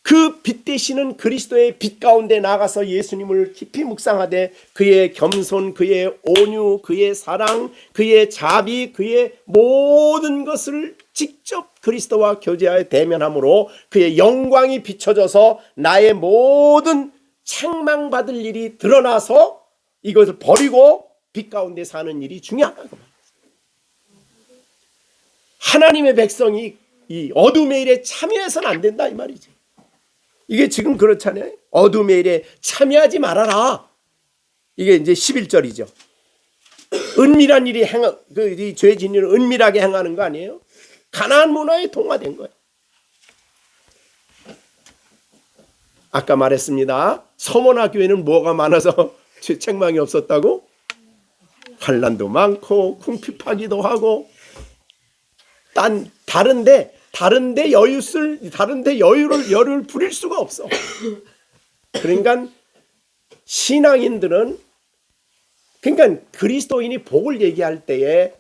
그 빛 되시는 그리스도의 빛 가운데 나가서 예수님을 깊이 묵상하되 그의 겸손, 그의 온유, 그의 사랑, 그의 자비, 그의 모든 것을 직접 그리스도와 교제하여 대면함으로 그의 영광이 비춰져서 나의 모든 책망받을 일이 드러나서 이것을 버리고 빛 가운데 사는 일이 중요하다고 말했어요. 하나님의 백성이 이 어둠의 일에 참여해서는 안 된다 이 말이지. 이게 지금 그렇잖아요. 어둠의 일에 참여하지 말아라. 이게 이제 11절이죠. 은밀한 일이 이 죄 짓는 은밀하게 행하는 거 아니에요? 가나안 문화에 동화된 거예요. 아까 말했습니다. 서머나 교회는 뭐가 많아서 책망이 없었다고? 환난도 많고 궁핍하기도 하고 다른데 여유를 부릴 수가 없어. 그러니까 신앙인들은 그러니까 그리스도인이 복을 얘기할 때에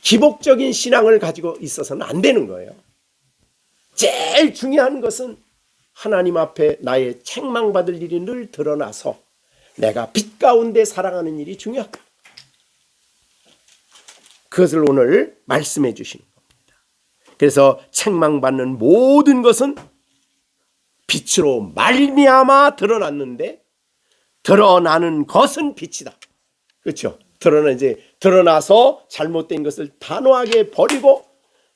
기복적인 신앙을 가지고 있어서는 안 되는 거예요. 제일 중요한 것은 하나님 앞에 나의 책망받을 일이 늘 드러나서 내가 빛 가운데 살아가는 일이 중요하다. 그것을 오늘 말씀해 주시는 겁니다. 그래서 책망받는 모든 것은 빛으로 말미암아 드러났는데 드러나는 것은 빛이다. 그렇죠? 드러나서 잘못된 것을 단호하게 버리고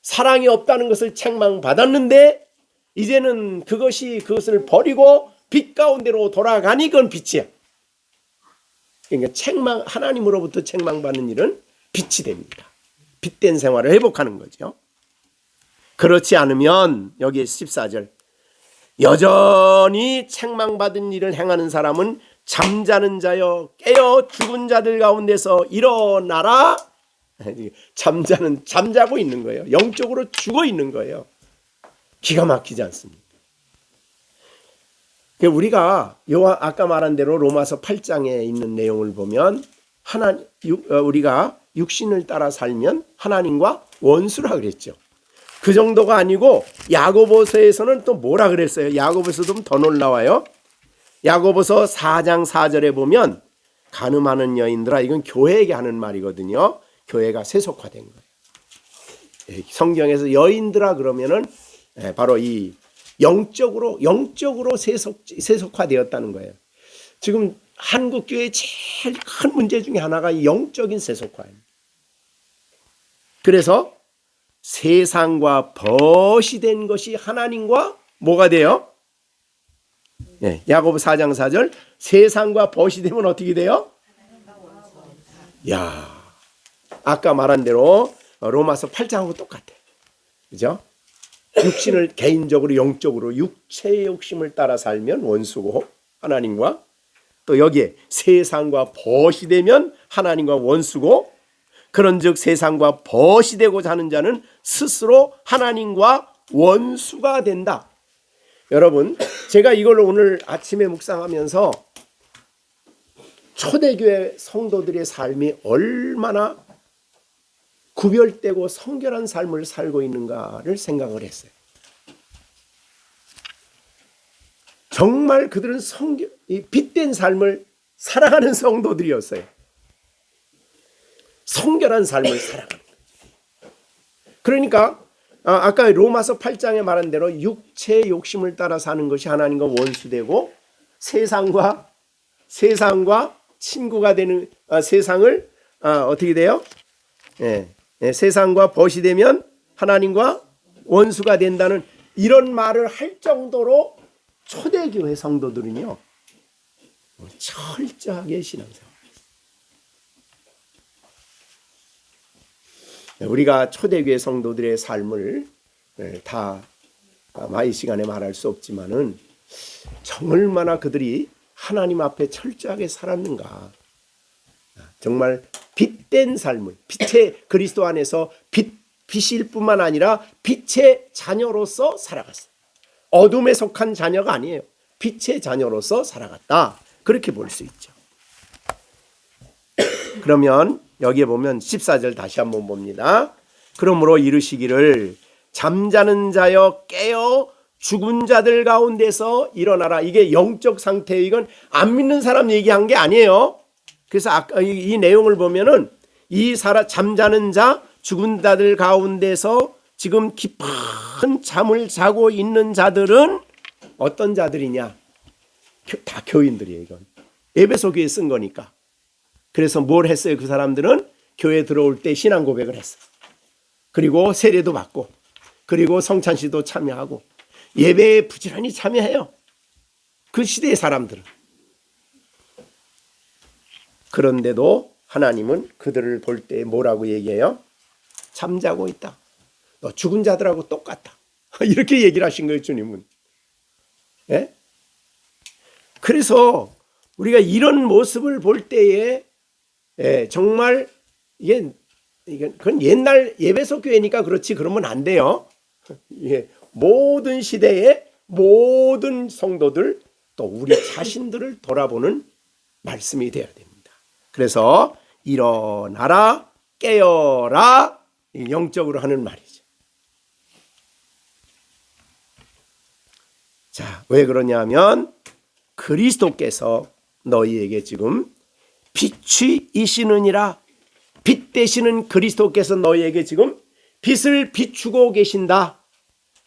사랑이 없다는 것을 책망받았는데 이제는 그것을 버리고 빛 가운데로 돌아가니 그건 빛이야. 그러니까 하나님으로부터 책망받는 일은 빛이 됩니다. 빛된 생활을 회복하는 거죠. 그렇지 않으면 여기 14절 여전히 책망받은 일을 행하는 사람은 잠자는 자여 깨어 죽은 자들 가운데서 일어나라. 잠자고 있는 거예요. 영적으로 죽어 있는 거예요. 기가 막히지 않습니까? 우리가 아까 말한 대로 로마서 8장에 있는 내용을 보면 우리가 육신을 따라 살면 하나님과 원수라 그랬죠. 그 정도가 아니고 야고보서에서는 또 뭐라 그랬어요? 야고보서도 더 놀라워요. 야고보서 4장 4절에 보면 간음하는 여인들아, 이건 교회에게 하는 말이거든요. 교회가 세속화된 거예요. 성경에서 여인들아 그러면은 바로 이 영적으로 세속화되었다는 거예요. 지금 한국 교회의 제일 큰 문제 중에 하나가 이 영적인 세속화예요. 그래서 세상과 벗이 된 것이 하나님과 뭐가 돼요? 야고보 4장 4절 세상과 벗이 되면 어떻게 돼요? 야, 아까 말한 대로 로마서 8장하고 똑같아. 그죠? 육신을 개인적으로 영적으로 육체의 욕심을 따라 살면 원수고 하나님과, 또 여기에 세상과 벗이 되면 하나님과 원수고, 그런즉 세상과 벗이 되고자 하는 자는 스스로 하나님과 원수가 된다. 여러분, 제가 이걸 오늘 아침에 묵상하면서 초대교회 성도들의 삶이 얼마나 구별되고 성결한 삶을 살고 있는가를 생각을 했어요. 정말 그들은 빛된 삶을 살아가는 성도들이었어요. 성결한 삶을 살아가는 거예요. 그러니까 아까 로마서 8장에 말한 대로 육체의 욕심을 따라 사는 것이 하나님과 원수되고 세상과 친구가 되는 세상을 어떻게 돼요? 세상과 벗이 되면 하나님과 원수가 된다는 이런 말을 할 정도로 초대교회 성도들은요 철저하게 신앙생활. 우리가 초대교회 성도들의 삶을 다 이 시간에 말할 수 없지만은 얼마나 그들이 하나님 앞에 철저하게 살았는가. 정말 빛된 삶을, 빛의 그리스도 안에서 빛일 뿐만 아니라 빛의 자녀로서 살아갔어요. 어둠에 속한 자녀가 아니에요. 빛의 자녀로서 살아갔다. 그렇게 볼 수 있죠. 그러면 여기에 보면 14절 다시 한번 봅니다. 그러므로 이르시기를 잠자는 자여 깨어 죽은 자들 가운데서 일어나라. 이게 영적 상태예요. 이건 안 믿는 사람 얘기한 게 아니에요. 그래서 아까 이 내용을 보면은 잠자는 자, 죽은 자들 가운데서 지금 깊은 잠을 자고 있는 자들은 어떤 자들이냐? 다 교인들이에요. 이건 에베소 교회에 쓴 거니까. 그래서 뭘 했어요? 그 사람들은 교회 들어올 때 신앙 고백을 했어. 그리고 세례도 받고, 그리고 성찬식도 참여하고, 예배에 부지런히 참여해요. 그 시대의 사람들은. 그런데도 하나님은 그들을 볼 때 뭐라고 얘기해요? 잠자고 있다. 너 죽은 자들하고 똑같다. 이렇게 얘기를 하신 거예요, 주님은. 예? 그래서 우리가 이런 모습을 볼 때에 정말 그건 옛날 에베소 교회니까 그렇지, 그러면 안 돼요. 모든 시대의 모든 성도들, 또 우리 자신들을 돌아보는 말씀이 되어야 됩니다. 그래서 일어나라, 깨어라, 영적으로 하는 말이죠. 자, 왜 그러냐면 그리스도께서 너희에게 지금 빛이시느니라. 빛 되시는 그리스도께서 너희에게 지금 빛을 비추고 계신다.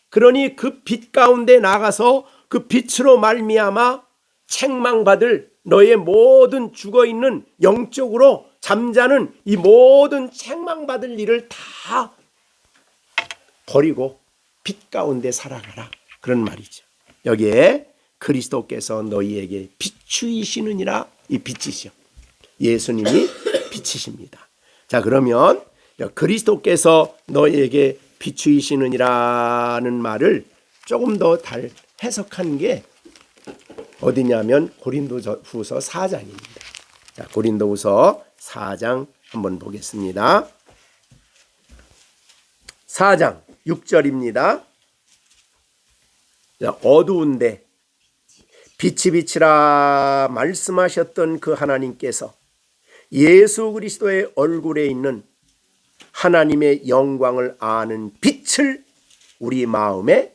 그러니 그 빛 가운데 나가서 그 빛으로 말미암아 책망받을 너의 모든 죽어있는 영적으로 잠자는 이 모든 책망받을 일을 다 버리고 빛 가운데 살아가라. 그런 말이죠. 여기에 그리스도께서 너희에게 비추이시느니라. 이 빛이시요. 예수님이 빛이십니다. 자, 그러면 그리스도께서 너희에게 비추이시느니라는 말을 조금 더 잘 해석한 게 어디냐면 고린도후서 4장입니다. 자, 고린도후서 4장 한번 보겠습니다. 4장 6절입니다. 어두운데 빛이 빛이라 말씀하셨던 그 하나님께서 예수 그리스도의 얼굴에 있는 하나님의 영광을 아는 빛을 우리 마음에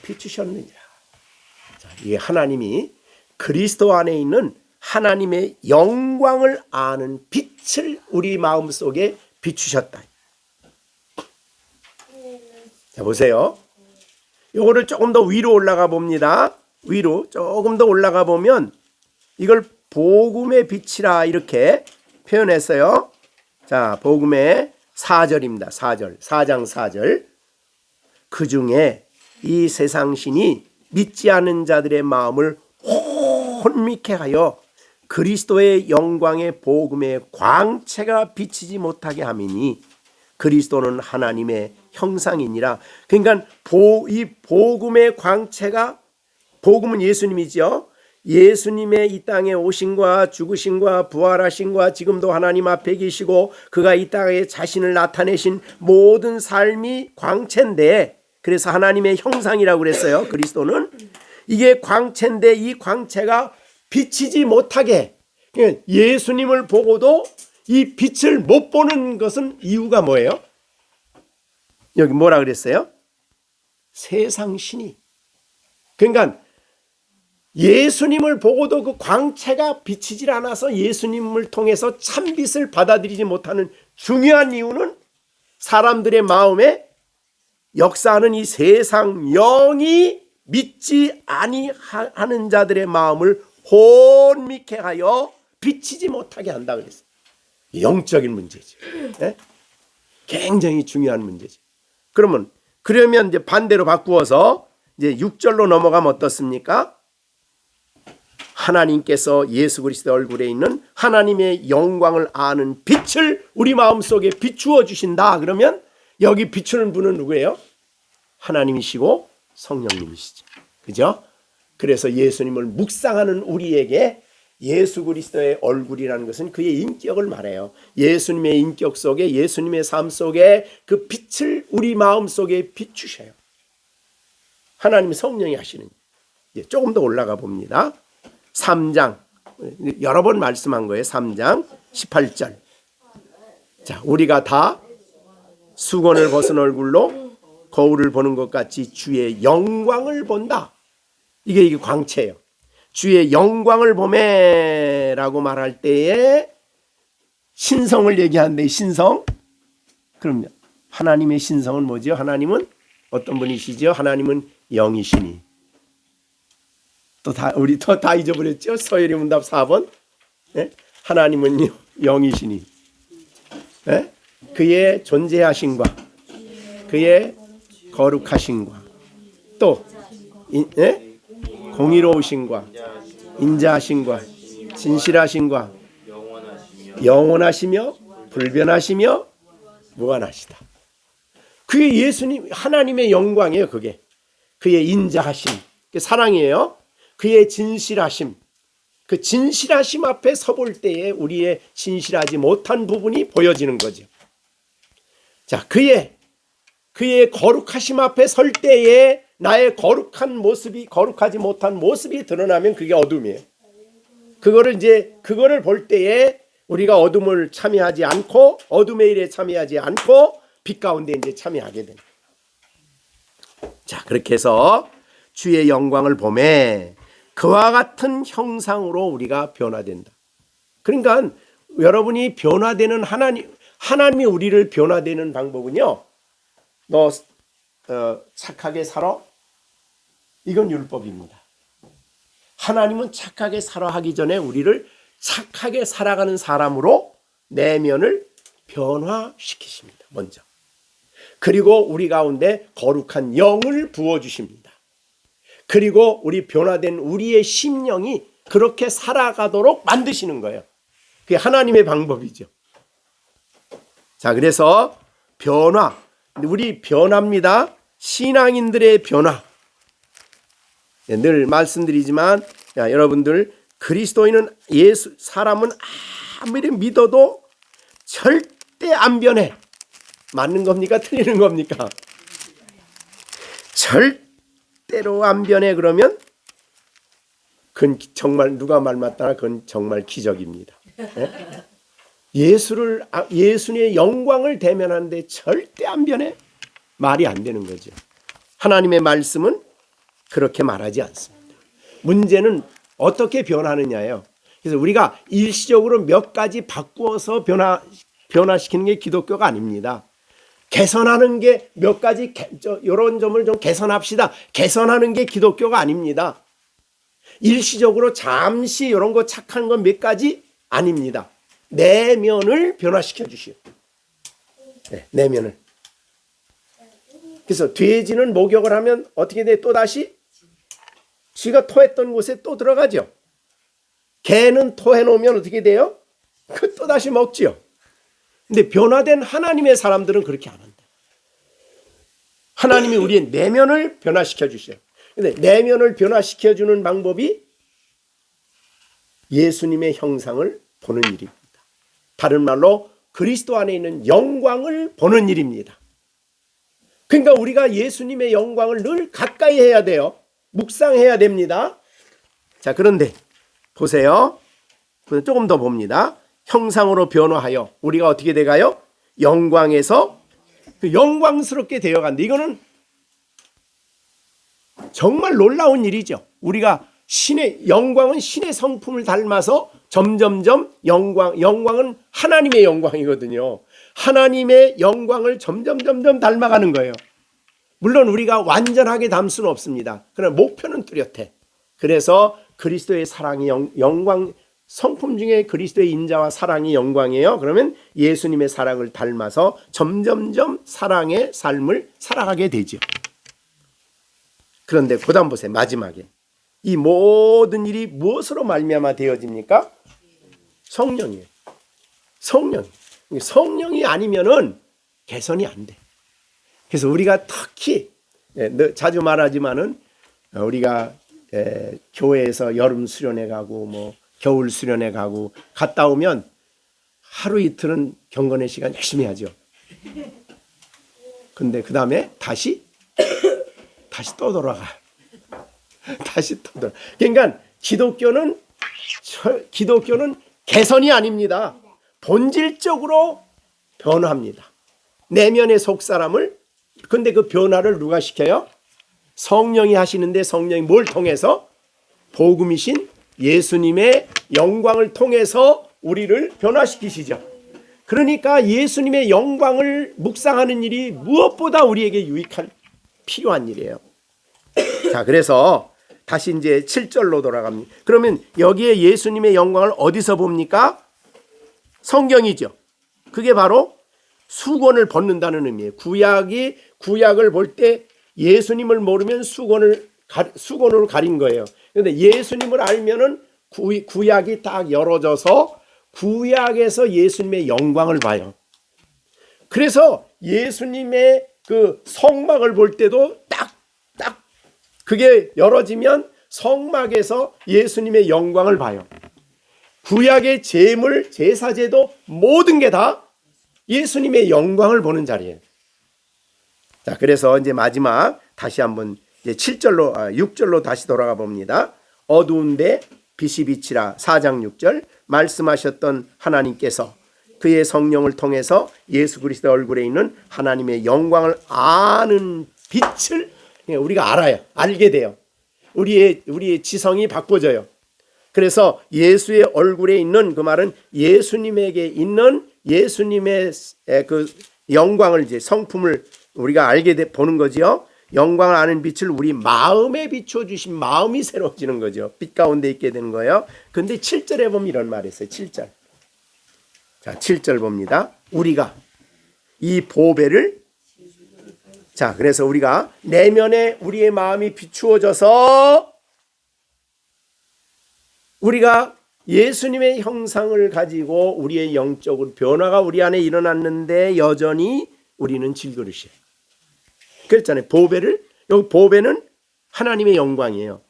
비추셨느니라. 자, 이 하나님이 그리스도 안에 있는 하나님의 영광을 아는 빛을 우리 마음속에 비추셨다. 자, 보세요. 요거를 조금 더 위로 올라가 봅니다. 위로 조금 더 올라가 보면 이걸 복음의 빛이라 이렇게 표현했어요. 자, 복음의 4절입니다. 4절. 4장 4절. 그 중에 이 세상 신이 믿지 않은 자들의 마음을 혼미케 하여 그리스도의 영광의 복음의 광채가 비치지 못하게 함이니 그리스도는 하나님의 형상이니라. 그러니까 이 복음의 광채가, 복음은 예수님이죠. 예수님의 이 땅에 오심과 죽으심과 부활하심과 지금도 하나님 앞에 계시고 그가 이 땅에 자신을 나타내신 모든 삶이 광채인데, 그래서 하나님의 형상이라고 그랬어요. 그리스도는 이게 광채인데 이 광채가 비치지 못하게, 예수님을 보고도 이 빛을 못 보는 것은 이유가 뭐예요? 여기 뭐라 그랬어요? 세상 신이. 그러니까 예수님을 보고도 그 광채가 비치질 않아서 예수님을 통해서 참빛을 받아들이지 못하는 중요한 이유는 사람들의 마음에 역사하는 이 세상 영이 믿지 아니하는 자들의 마음을 혼미케 하여 비치지 못하게 한다 그랬어요. 영적인 문제죠. 네? 굉장히 중요한 문제죠. 그러면 이제 반대로 바꾸어서 이제 6절로 넘어가면 어떻습니까? 하나님께서 예수 그리스도 얼굴에 있는 하나님의 영광을 아는 빛을 우리 마음속에 비추어 주신다. 그러면 여기 비추는 분은 누구예요? 하나님이시고 성령님이시죠. 그죠? 그래서 예수님을 묵상하는 우리에게 예수 그리스도의 얼굴이라는 것은 그의 인격을 말해요. 예수님의 인격 속에, 예수님의 삶 속에 그 빛을 우리 마음 속에 비추셔요. 하나님이 성령이 하시는. 조금 더 올라가 봅니다. 3장 여러 번 말씀한 거예요. 3장 18절. 자, 우리가 다 수건을 벗은 얼굴로 거울을 보는 것 같이 주의 영광을 본다. 이게 광채예요. 주의 영광을 보매라고 말할 때에 신성을 얘기하는데, 신성. 그럼요. 하나님의 신성은 뭐죠? 하나님은 어떤 분이시죠? 하나님은 영이시니. 우리 다 잊어버렸죠? 서열이 문답 4번. 네? 하나님은 영이시니. 네? 그의 존재하심과 그의 거룩하심과 또 네? 공의로우심과 인자하심과 진실하심과 영원하시며 불변하시며 무한하시다. 그게 예수님 하나님의 영광이에요. 그게 그의 인자하심, 그게 사랑이에요. 그의 진실하심, 그 진실하심 앞에 서볼 때에 우리의 진실하지 못한 부분이 보여지는 거죠. 자, 그의 거룩하심 앞에 설 때에 나의 거룩한 모습이, 거룩하지 못한 모습이 드러나면 그게 어둠이에요. 그거를 볼 때에 우리가 어둠을 참여하지 않고, 어둠의 일에 참여하지 않고 빛 가운데 이제 참여하게 됩니다. 자, 그렇게 해서 주의 영광을 보매 그와 같은 형상으로 우리가 변화된다. 그러니까 여러분이 변화되는 하나님이 우리를 변화되는 방법은요. 너 착하게 살아? 이건 율법입니다. 하나님은 착하게 살아 하기 전에 우리를 착하게 살아가는 사람으로 내면을 변화시키십니다. 먼저. 그리고 우리 가운데 거룩한 영을 부어주십니다. 그리고 우리 변화된 우리의 심령이 그렇게 살아가도록 만드시는 거예요. 그게 하나님의 방법이죠. 자, 그래서 변화, 우리 변화입니다. 신앙인들의 변화. 늘 말씀드리지만 여러분들 그리스도인은 사람은 아무리 믿어도 절대 안 변해. 맞는 겁니까? 틀리는 겁니까? 절대로 안 변해. 그러면 그건 정말 누가 말 맞다나 그건 정말 기적입니다. 예수의 영광을 대면하는데 절대 안 변해? 말이 안 되는 거죠. 하나님의 말씀은 그렇게 말하지 않습니다. 문제는 어떻게 변하느냐예요. 그래서 우리가 일시적으로 몇 가지 바꾸어서 변화시키는 게 기독교가 아닙니다. 개선하는 게 몇 가지 이런 점을 좀 개선합시다. 개선하는 게 기독교가 아닙니다. 일시적으로 잠시 이런 거 착한 건 몇 가지 아닙니다. 내면을 변화시켜 주시오. 네, 내면을. 그래서 돼지는 목욕을 하면 어떻게 돼? 또다시 쥐가 토했던 곳에 또 들어가죠. 개는 토해 놓으면 어떻게 돼요? 그 또다시 먹지요. 근데 변화된 하나님의 사람들은 그렇게 안 한다. 하나님이 우리의 내면을 변화시켜 주셔요. 근데 내면을 변화시켜 주는 방법이 예수님의 형상을 보는 일입니다. 다른 말로 그리스도 안에 있는 영광을 보는 일입니다. 그러니까 우리가 예수님의 영광을 늘 가까이 해야 돼요. 묵상해야 됩니다. 자, 그런데 보세요. 조금 더 봅니다. 형상으로 변화하여 우리가 어떻게 돼가요? 영광에서 영광스럽게 되어간다. 이거는 정말 놀라운 일이죠. 우리가 영광은 신의 성품을 닮아서 점점점 영광은 하나님의 영광이거든요. 하나님의 영광을 점점 닮아가는 거예요. 물론 우리가 완전하게 닮을 수는 없습니다. 그러나 목표는 뚜렷해. 그래서 그리스도의 사랑이 영광, 성품 중에 그리스도의 인자와 사랑이 영광이에요. 그러면 예수님의 사랑을 닮아서 점점점 사랑의 삶을 살아가게 되죠. 그런데 그다음 보세요. 마지막에 이 모든 일이 무엇으로 말미암아 되어집니까? 성령이에요. 성령이 아니면은 개선이 안 돼. 그래서 우리가 특히 자주 말하지만은 우리가 교회에서 여름 수련회 가고 뭐 겨울 수련회 가고 갔다 오면 하루 이틀은 경건의 시간 열심히 하죠. 근데 그 다음에 다시 또 돌아가. 다시 또 돌아. 그러니까 기독교는 개선이 아닙니다. 본질적으로 변화합니다. 내면의 속사람을. 근데 그 변화를 누가 시켜요? 성령이 하시는데 성령이 뭘 통해서? 복음이신 예수님의 영광을 통해서 우리를 변화시키시죠. 그러니까 예수님의 영광을 묵상하는 일이 무엇보다 우리에게 필요한 일이에요. 자, 그래서 다시 이제 7절로 돌아갑니다. 그러면 여기에 예수님의 영광을 어디서 봅니까? 성경이죠. 그게 바로 수건을 벗는다는 의미예요. 구약을 볼 때 예수님을 모르면 수건으로 가린 거예요. 그런데 예수님을 알면은 구약이 딱 열어져서 구약에서 예수님의 영광을 봐요. 그래서 예수님의 그 성막을 볼 때도 딱 그게 열어지면 성막에서 예수님의 영광을 봐요. 구약의 제물, 제사제도 모든 게 다 예수님의 영광을 보는 자리예요. 자, 그래서 이제 마지막 다시 한번 이제 6절로 다시 돌아가 봅니다. 어두운데 빛이 비치라 4장 6절 말씀하셨던 하나님께서 그의 성령을 통해서 예수 그리스도 얼굴에 있는 하나님의 영광을 아는 빛을 우리가 알게 돼요. 우리의 지성이 바꿔져요. 그래서 예수의 얼굴에 있는 그 말은 예수님에게 있는 예수님의 그 영광을 이제 성품을 우리가 알게 보는 거지요. 영광을 아는 빛을 우리 마음에 비춰 주신 마음이 새로워지는 거죠. 빛 가운데 있게 되는 거예요. 근데 7절에 보면 이런 말이 있어요. 7절. 자, 7절 봅니다. 우리가 이 보배를 자, 그래서 우리가 내면에 우리의 마음이 비추어져서 우리가 예수님의 형상을 가지고 우리의 영적으로 변화가 우리 안에 일어났는데 여전히 우리는 질그릇이에요. 그랬잖아요. 보배를, 여기 보배는 하나님의 영광이에요.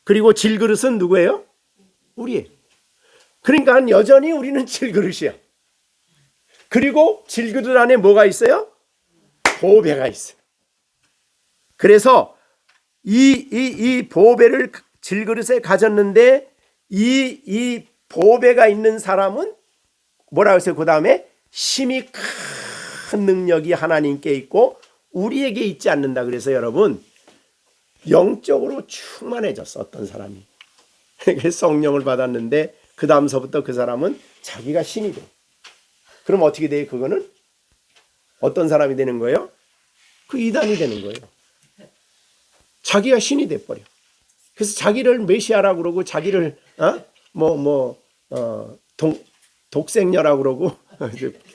그리고 질그릇은 누구예요? 우리예요. 그러니까 여전히 우리는 질그릇이에요. 그리고 질그릇 안에 뭐가 있어요? 보배가 있어요. 그래서 이 보배를 질그릇에 가졌는데 이 보배가 있는 사람은 뭐라고 했어요? 그 다음에 심히 큰 능력이 하나님께 있고 우리에게 있지 않는다. 그래서 여러분 영적으로 충만해졌어. 어떤 사람이 성령을 받았는데 그 다음서부터 그 사람은 자기가 신이 돼. 그럼 어떻게 돼요? 그거는 어떤 사람이 되는 거예요? 그 이단이 되는 거예요. 자기가 신이 돼버려. 그래서 자기를 메시아라고 그러고 자기를 독생녀라고 그러고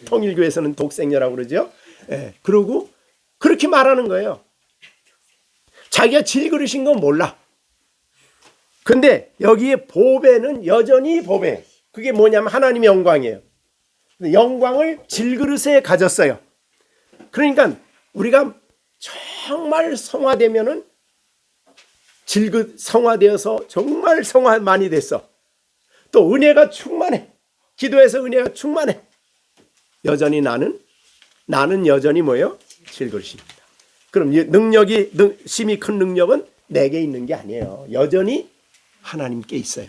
통일교에서는 독생녀라고 그러죠. 예, 그러고 그렇게 말하는 거예요. 자기가 질그릇인 건 몰라. 근데 여기에 보배는 여전히 보배. 그게 뭐냐면 하나님의 영광이에요. 영광을 질그릇에 가졌어요. 그러니까 우리가 정말 성화되면은 질그릇 성화되어서 정말 성화 많이 됐어. 또 은혜가 충만해. 기도해서 은혜가 충만해. 여전히 나는 여전히 뭐예요? 질그릇입니다. 그럼 능력이 심히 큰 능력은 내게 있는 게 아니에요. 여전히 하나님께 있어요.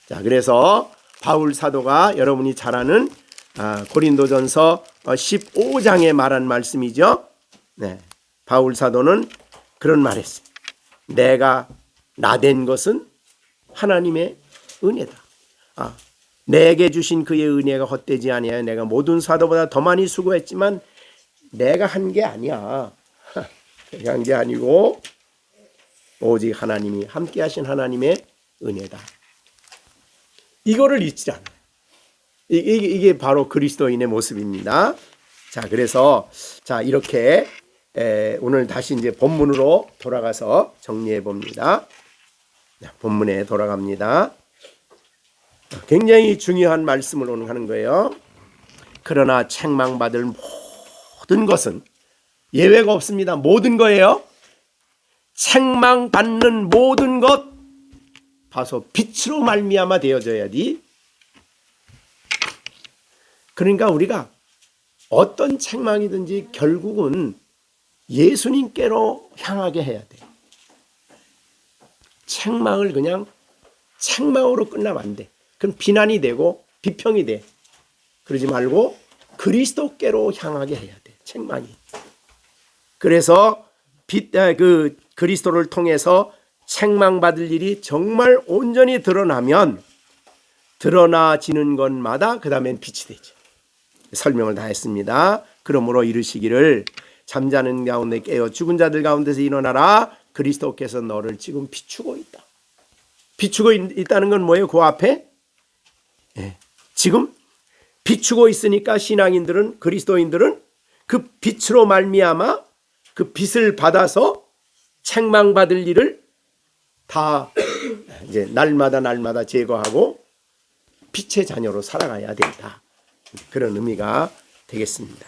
자, 그래서 바울 사도가 여러분이 잘 아는 고린도전서 15장에 말한 말씀이죠. 네, 바울 사도는 그런 말했습니다. 내가 나된 것은 하나님의 은혜다. 내게 주신 그의 은혜가 헛되지 아니하여 내가 모든 사도보다 더 많이 수고했지만 내가 한 게 아니야. 내가 한 게 아니고 오직 하나님이 함께 하신 하나님의 은혜다. 이거를 잊지 않아요. 이게 바로 그리스도인의 모습입니다. 자, 그래서 자 이렇게 오늘 다시 이제 본문으로 돌아가서 정리해 봅니다. 본문에 돌아갑니다. 굉장히 중요한 말씀을 오늘 하는 거예요. 그러나 책망받을 모든 것은 예외가 없습니다. 모든 거예요. 책망받는 모든 것 봐서 빛으로 말미암아 되어져야지. 그러니까 우리가 어떤 책망이든지 결국은 예수님께로 향하게 해야 돼. 책망을 그냥 책망으로 끝나면 안 돼. 그럼 비난이 되고 비평이 돼. 그러지 말고 그리스도께로 향하게 해야 돼. 책망이. 그래서 그 그리스도를 통해서 책망받을 일이 정말 온전히 드러나면 드러나지는 것마다 그 다음엔 빛이 되죠. 설명을 다 했습니다. 그러므로 이르시기를 잠자는 가운데 깨어 죽은 자들 가운데서 일어나라. 그리스도께서 너를 지금 비추고 있다. 비추고 있다는 건 뭐예요? 그 앞에 지금 비추고 있으니까 신앙인들은 그리스도인들은 그 빛으로 말미암아 그 빛을 받아서 책망받을 일을 다 이제 날마다 제거하고 빛의 자녀로 살아가야 된다. 그런 의미가 되겠습니다.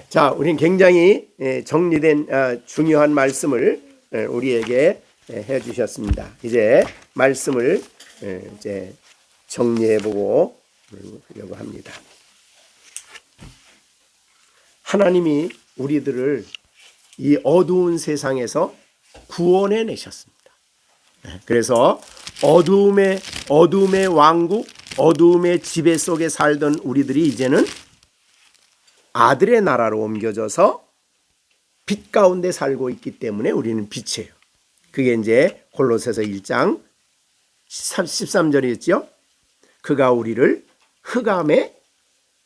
자, 우리는 굉장히 정리된 중요한 말씀을 우리에게 해주셨습니다. 이제 말씀을 이제 정리해보고 하려고 합니다. 하나님이 우리들을 이 어두운 세상에서 구원해 내셨습니다. 그래서 어두움의 왕국, 어두움의 지배 속에 살던 우리들이 이제는 아들의 나라로 옮겨져서 빛 가운데 살고 있기 때문에 우리는 빛이에요. 그게 이제 골로새서 1장 13절이었죠. 그가 우리를 흑암의,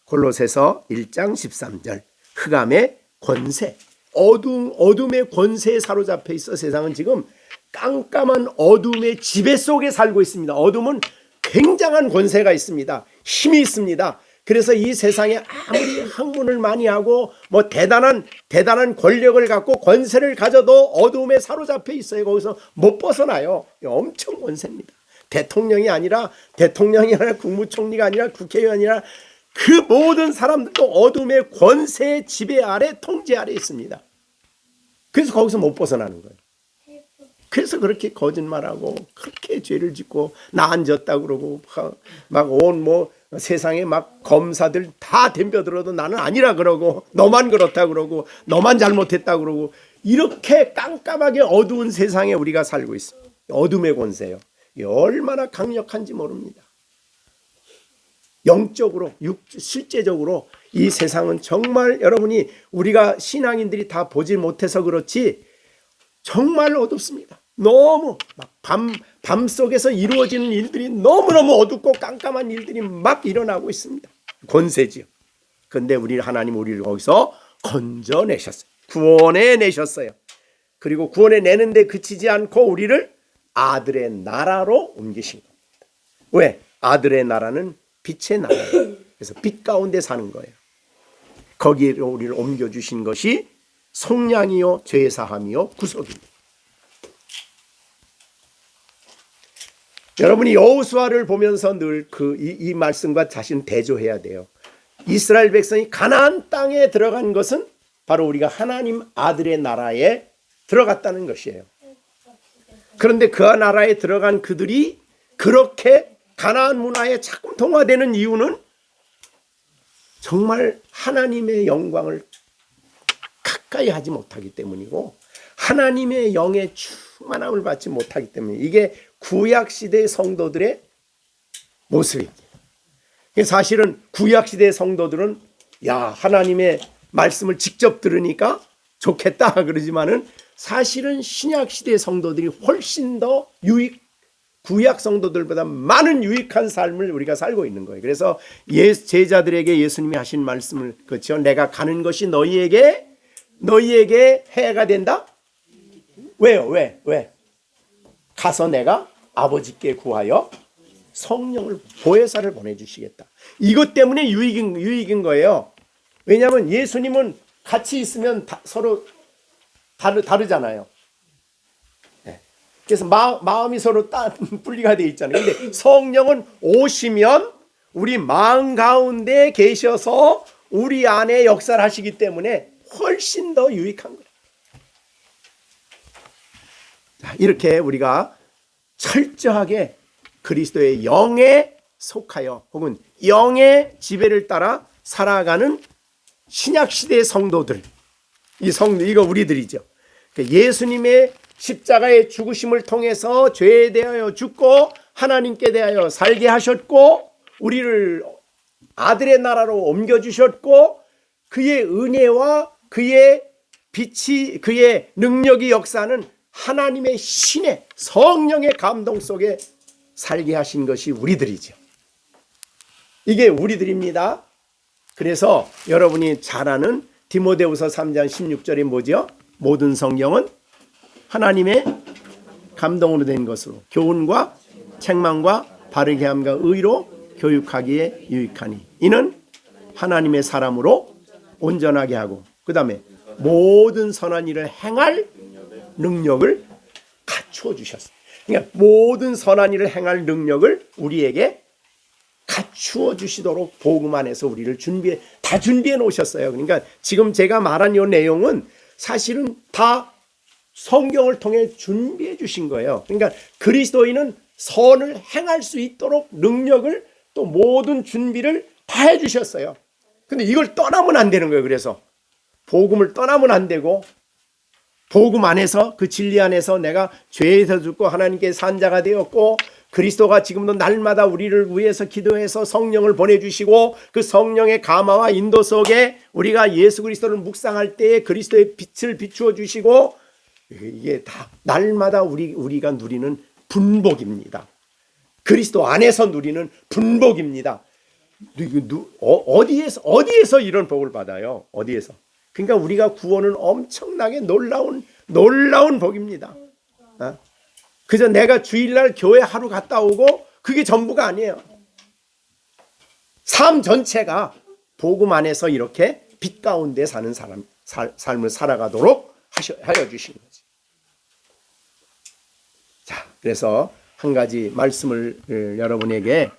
골로새서 1장 13절, 흑암의 권세, 어둠의 권세에 사로잡혀 있어 세상은 지금 깜깜한 어둠의 지배 속에 살고 있습니다. 어둠은 굉장한 권세가 있습니다. 힘이 있습니다. 그래서 이 세상에 아무리 학문을 많이 하고 뭐 대단한 권력을 갖고 권세를 가져도 어둠에 사로잡혀 있어요. 거기서 못 벗어나요. 엄청 권세입니다. 대통령이 아니라 국무총리가 아니라 국회의원이 아니라 그 모든 사람들도 어둠의 권세의 지배 아래, 통제 아래 있습니다. 그래서 거기서 못 벗어나는 거예요. 그래서 그렇게 거짓말하고 그렇게 죄를 짓고 나 안 졌다 그러고 막 온 뭐 세상에 막 검사들 다 덤벼들어도 나는 아니라 그러고 너만 그렇다 그러고 너만 잘못했다 그러고 이렇게 깜깜하게 어두운 세상에 우리가 살고 있습니다. 어둠의 권세요. 얼마나 강력한지 모릅니다. 영적으로, 실제적으로 이 세상은 정말 여러분이 우리가 신앙인들이 다 보지 못해서 그렇지 정말 어둡습니다. 너무 막 밤 속에서 이루어지는 일들이 너무너무 어둡고 깜깜한 일들이 막 일어나고 있습니다. 권세지요. 그런데 하나님 우리를 거기서 건져내셨어요. 구원해내셨어요. 그리고 구원해내는데 그치지 않고 우리를 아들의 나라로 옮기신 겁니다. 왜? 아들의 나라는 빛의 나라예요. 그래서 빛 가운데 사는 거예요. 거기로 우리를 옮겨주신 것이 속량이요 죄사함이요 구속입니다. 여러분이 여호수아를 보면서 늘 이 말씀과 자신 대조해야 돼요. 이스라엘 백성이 가나안 땅에 들어간 것은 바로 우리가 하나님 아들의 나라에 들어갔다는 것이에요. 그런데 그 나라에 들어간 그들이 그렇게 가나안 문화에 자꾸 동화되는 이유는 정말 하나님의 영광을 가까이 하지 못하기 때문이고 하나님의 영의 충만함을 받지 못하기 때문에 이게 구약시대 성도들의 모습입니다. 사실은 구약시대 성도들은 하나님의 말씀을 직접 들으니까 좋겠다 그러지만은 사실은 신약시대 성도들이 훨씬 더 구약 성도들보다 많은 유익한 삶을 우리가 살고 있는 거예요. 그래서 제자들에게 예수님이 하신 말씀을 그렇죠. 내가 가는 것이 너희에게 해가 된다? 왜요? 왜? 가서 내가 아버지께 구하여 성령을 보혜사를 보내주시겠다. 이것 때문에 유익인 거예요. 왜냐하면 예수님은 같이 있으면 서로 다르잖아요. 그래서 마음이 서로 분리가 되어 있잖아요. 근데 성령은 오시면 우리 마음 가운데 계셔서 우리 안에 역사를 하시기 때문에 훨씬 더 유익한 거예요. 이렇게 우리가 철저하게 그리스도의 영에 속하여 혹은 영의 지배를 따라 살아가는 신약시대의 성도들, 이거 우리들이죠. 예수님의 십자가의 죽으심을 통해서 죄에 대하여 죽고 하나님께 대하여 살게 하셨고 우리를 아들의 나라로 옮겨주셨고 그의 은혜와 그의 빛이 그의 능력이 역사하는 하나님의 신의 성령의 감동 속에 살게 하신 것이 우리들이죠. 이게 우리들입니다. 그래서 여러분이 잘 아는 디모데후서 3장 16절이 뭐죠? 모든 성경은 하나님의 감동으로 된 것으로 교훈과 책망과 바르게 함과 의로 교육하기에 유익하니 이는 하나님의 사람으로 온전하게 하고 그 다음에 모든 선한 일을 행할 능력을 갖추어 주셨어요. 그러니까 모든 선한 일을 행할 능력을 우리에게 갖추어 주시도록 복음 안에서 우리를 다 준비해 놓으셨어요. 그러니까 지금 제가 말한 이 내용은 사실은 다 성경을 통해 준비해 주신 거예요. 그러니까 그리스도인은 선을 행할 수 있도록 능력을 또 모든 준비를 다 해주셨어요. 근데 이걸 떠나면 안 되는 거예요. 그래서 복음을 떠나면 안 되고 복음 안에서 그 진리 안에서 내가 죄에서 죽고 하나님께 산 자가 되었고 그리스도가 지금도 날마다 우리를 위해서 기도해서 성령을 보내주시고 그 성령의 감화와 인도 속에 우리가 예수 그리스도를 묵상할 때에 그리스도의 빛을 비추어 주시고 이게 다 날마다 우리가 누리는 분복입니다. 그리스도 안에서 누리는 분복입니다. 어디에서 이런 복을 받아요? 어디에서? 그러니까 우리가 구원은 엄청나게 놀라운 복입니다. 그저 내가 주일날 교회 하루 갔다 오고 그게 전부가 아니에요. 삶 전체가 복음 안에서 이렇게 빛 가운데 사는 삶을 살아가도록 하여 주신 거지. 자, 그래서 한 가지 말씀을 여러분에게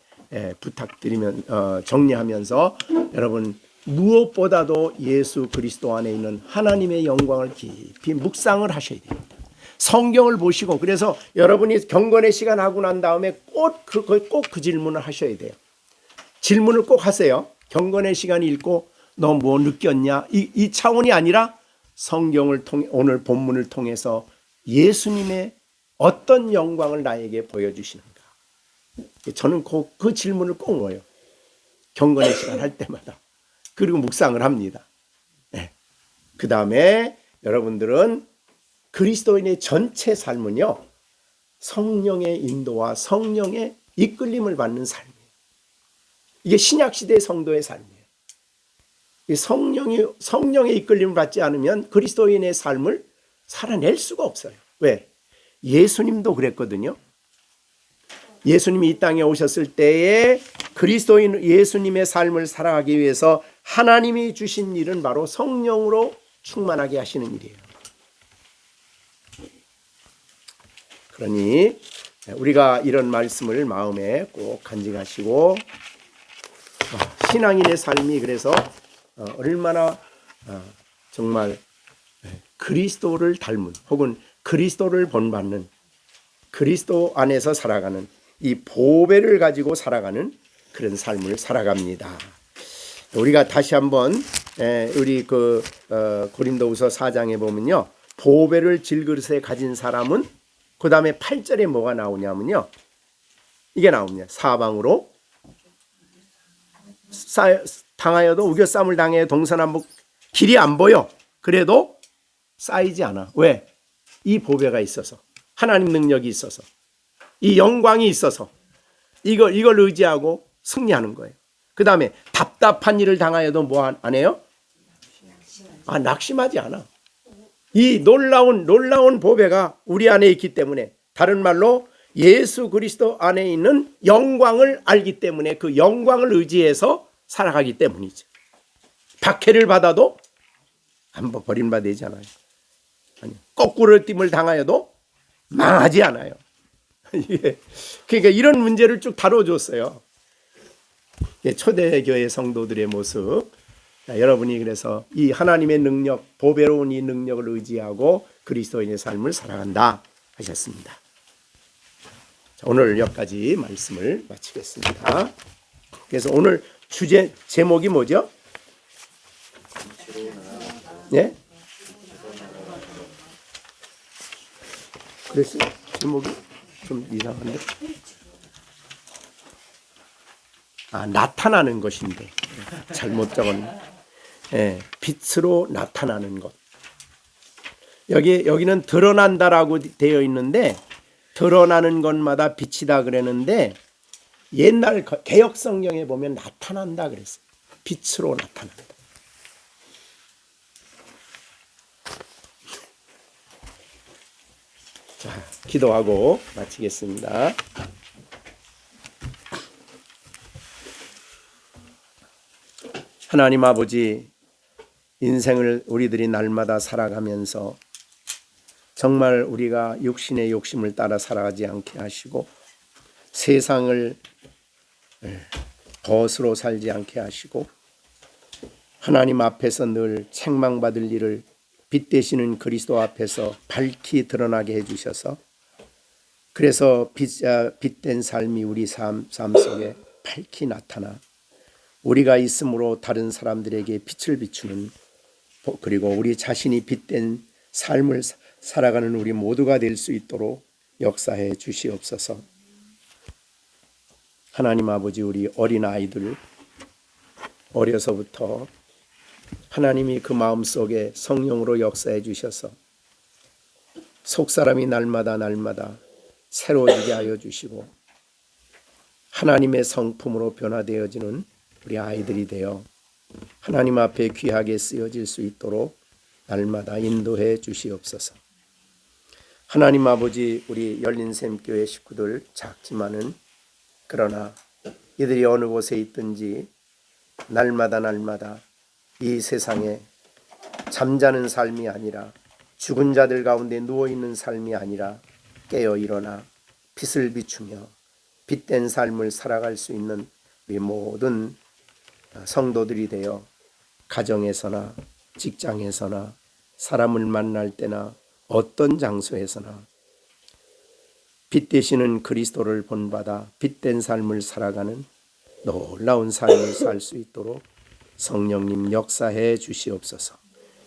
부탁드리면 정리하면서 여러분 무엇보다도 예수 그리스도 안에 있는 하나님의 영광을 깊이 묵상을 하셔야 됩니다. 성경을 보시고 그래서 여러분이 경건의 시간 하고 난 다음에 꼭 그 질문을 하셔야 돼요. 질문을 꼭 하세요. 경건의 시간 읽고 너 뭐 느꼈냐? 이 차원이 아니라 성경을 통해 오늘 본문을 통해서 예수님의 어떤 영광을 나에게 보여주시는가? 저는 그 질문을 꼭 넣어요. 경건의 시간 할 때마다. 그리고 묵상을 합니다. 네. 그 다음에 여러분들은 그리스도인의 전체 삶은요, 성령의 인도와 성령의 이끌림을 받는 삶이에요. 이게 신약시대의 성도의 삶이에요. 성령의 이끌림을 받지 않으면 그리스도인의 삶을 살아낼 수가 없어요. 왜? 예수님도 그랬거든요. 예수님이 이 땅에 오셨을 때에 그리스도인 예수님의 삶을 살아가기 위해서 하나님이 주신 일은 바로 성령으로 충만하게 하시는 일이에요. 그러니 우리가 이런 말씀을 마음에 꼭 간직하시고 신앙인의 삶이 그래서 얼마나 정말 그리스도를 닮은 혹은 그리스도를 본받는 그리스도 안에서 살아가는 이 보배를 가지고 살아가는 그런 삶을 살아갑니다. 우리가 다시 한번 우리 고린도후서 4장에 보면요, 보배를 질그릇에 가진 사람은 그 다음에 8절에 뭐가 나오냐면요, 이게 나옵니다. 사방으로 당하여도 우겨쌈을 당해 동서남북 길이 안 보여. 그래도 쌓이지 않아. 왜? 이 보배가 있어서, 하나님 능력이 있어서, 이 영광이 있어서 이걸 의지하고 승리하는 거예요. 그 다음에 답답한 일을 당하여도 뭐 안 해요? 낙심하지 않아. 이 놀라운 보배가 우리 안에 있기 때문에, 다른 말로 예수 그리스도 안에 있는 영광을 알기 때문에 그 영광을 의지해서 살아가기 때문이죠. 박해를 받아도 한번 버림받지 않아요. 아니, 거꾸로 뜸을 당하여도 망하지 않아요. 그러니까 이런 문제를 쭉 다뤄줬어요. 초대교회 성도들의 모습. 여러분이 그래서 이 하나님의 능력, 보배로운 이 능력을 의지하고 그리스도인의 삶을 살아간다 하셨습니다. 자, 오늘 여기까지 말씀을 마치겠습니다. 그래서 오늘 주제 제목이 뭐죠? 예? 그래서 제목이 좀 이상한데. 나타나는 것인데 잘못 적었네. 빛으로 나타나는 것. 여기는 드러난다라고 되어 있는데 드러나는 것마다 빛이다 그랬는데 옛날 개역 성경에 보면 나타난다 그랬어요. 빛으로 나타난다. 자, 기도하고 마치겠습니다. 하나님 아버지, 인생을 우리들이 날마다 살아가면서 정말 우리가 육신의 욕심을 따라 살아가지 않게 하시고 세상을 벗으로 살지 않게 하시고 하나님 앞에서 늘 책망받을 일을 빛 되시는 그리스도 앞에서 밝히 드러나게 해주셔서 그래서 빛된 삶이 우리 삶 속에 밝히 나타나 우리가 있음으로 다른 사람들에게 빛을 비추는, 그리고 우리 자신이 빛된 삶을 살아가는 우리 모두가 될 수 있도록 역사해 주시옵소서. 하나님 아버지, 우리 어린아이들 어려서부터 하나님이 그 마음속에 성령으로 역사해 주셔서 속사람이 날마다 날마다 새로워지게 하여 주시고 하나님의 성품으로 변화되어지는 우리 아이들이 되어 하나님 앞에 귀하게 쓰여질 수 있도록 날마다 인도해 주시옵소서. 하나님 아버지, 우리 열린샘교회 식구들 작지만은 그러나 이들이 어느 곳에 있든지 날마다 날마다 이 세상에 잠자는 삶이 아니라 죽은 자들 가운데 누워있는 삶이 아니라 깨어 일어나 빛을 비추며 빛된 삶을 살아갈 수 있는 우리 모든 성도들이 되어 가정에서나 직장에서나 사람을 만날 때나 어떤 장소에서나 빛 되시는 그리스도를 본받아 빛된 삶을 살아가는 놀라운 삶을 살 수 있도록 성령님 역사해 주시옵소서.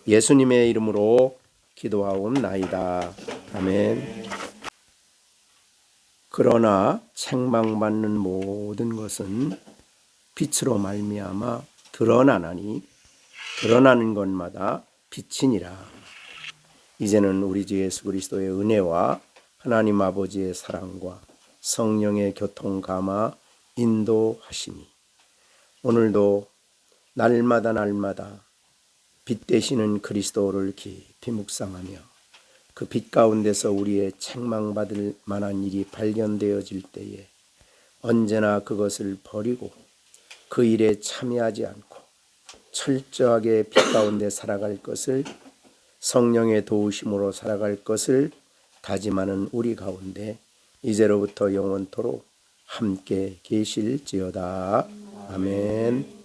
예수님의 이름으로 기도하옵나이다. 아멘. 그러나 책망받는 모든 것은 빛으로 말미암아 드러나나니 드러나는 것마다 빛이니라. 이제는 우리 주 예수 그리스도의 은혜와 하나님 아버지의 사랑과 성령의 교통감화 인도하심이 오늘도 날마다 날마다 빛 되시는 그리스도를 깊이 묵상하며 그 빛 가운데서 우리의 책망받을 만한 일이 발견되어질 때에 언제나 그것을 버리고 그 일에 참여하지 않고 철저하게 빛 가운데 살아갈 것을, 성령의 도우심으로 살아갈 것을 다짐하는 우리 가운데 이제로부터 영원토록 함께 계실지어다. 아멘.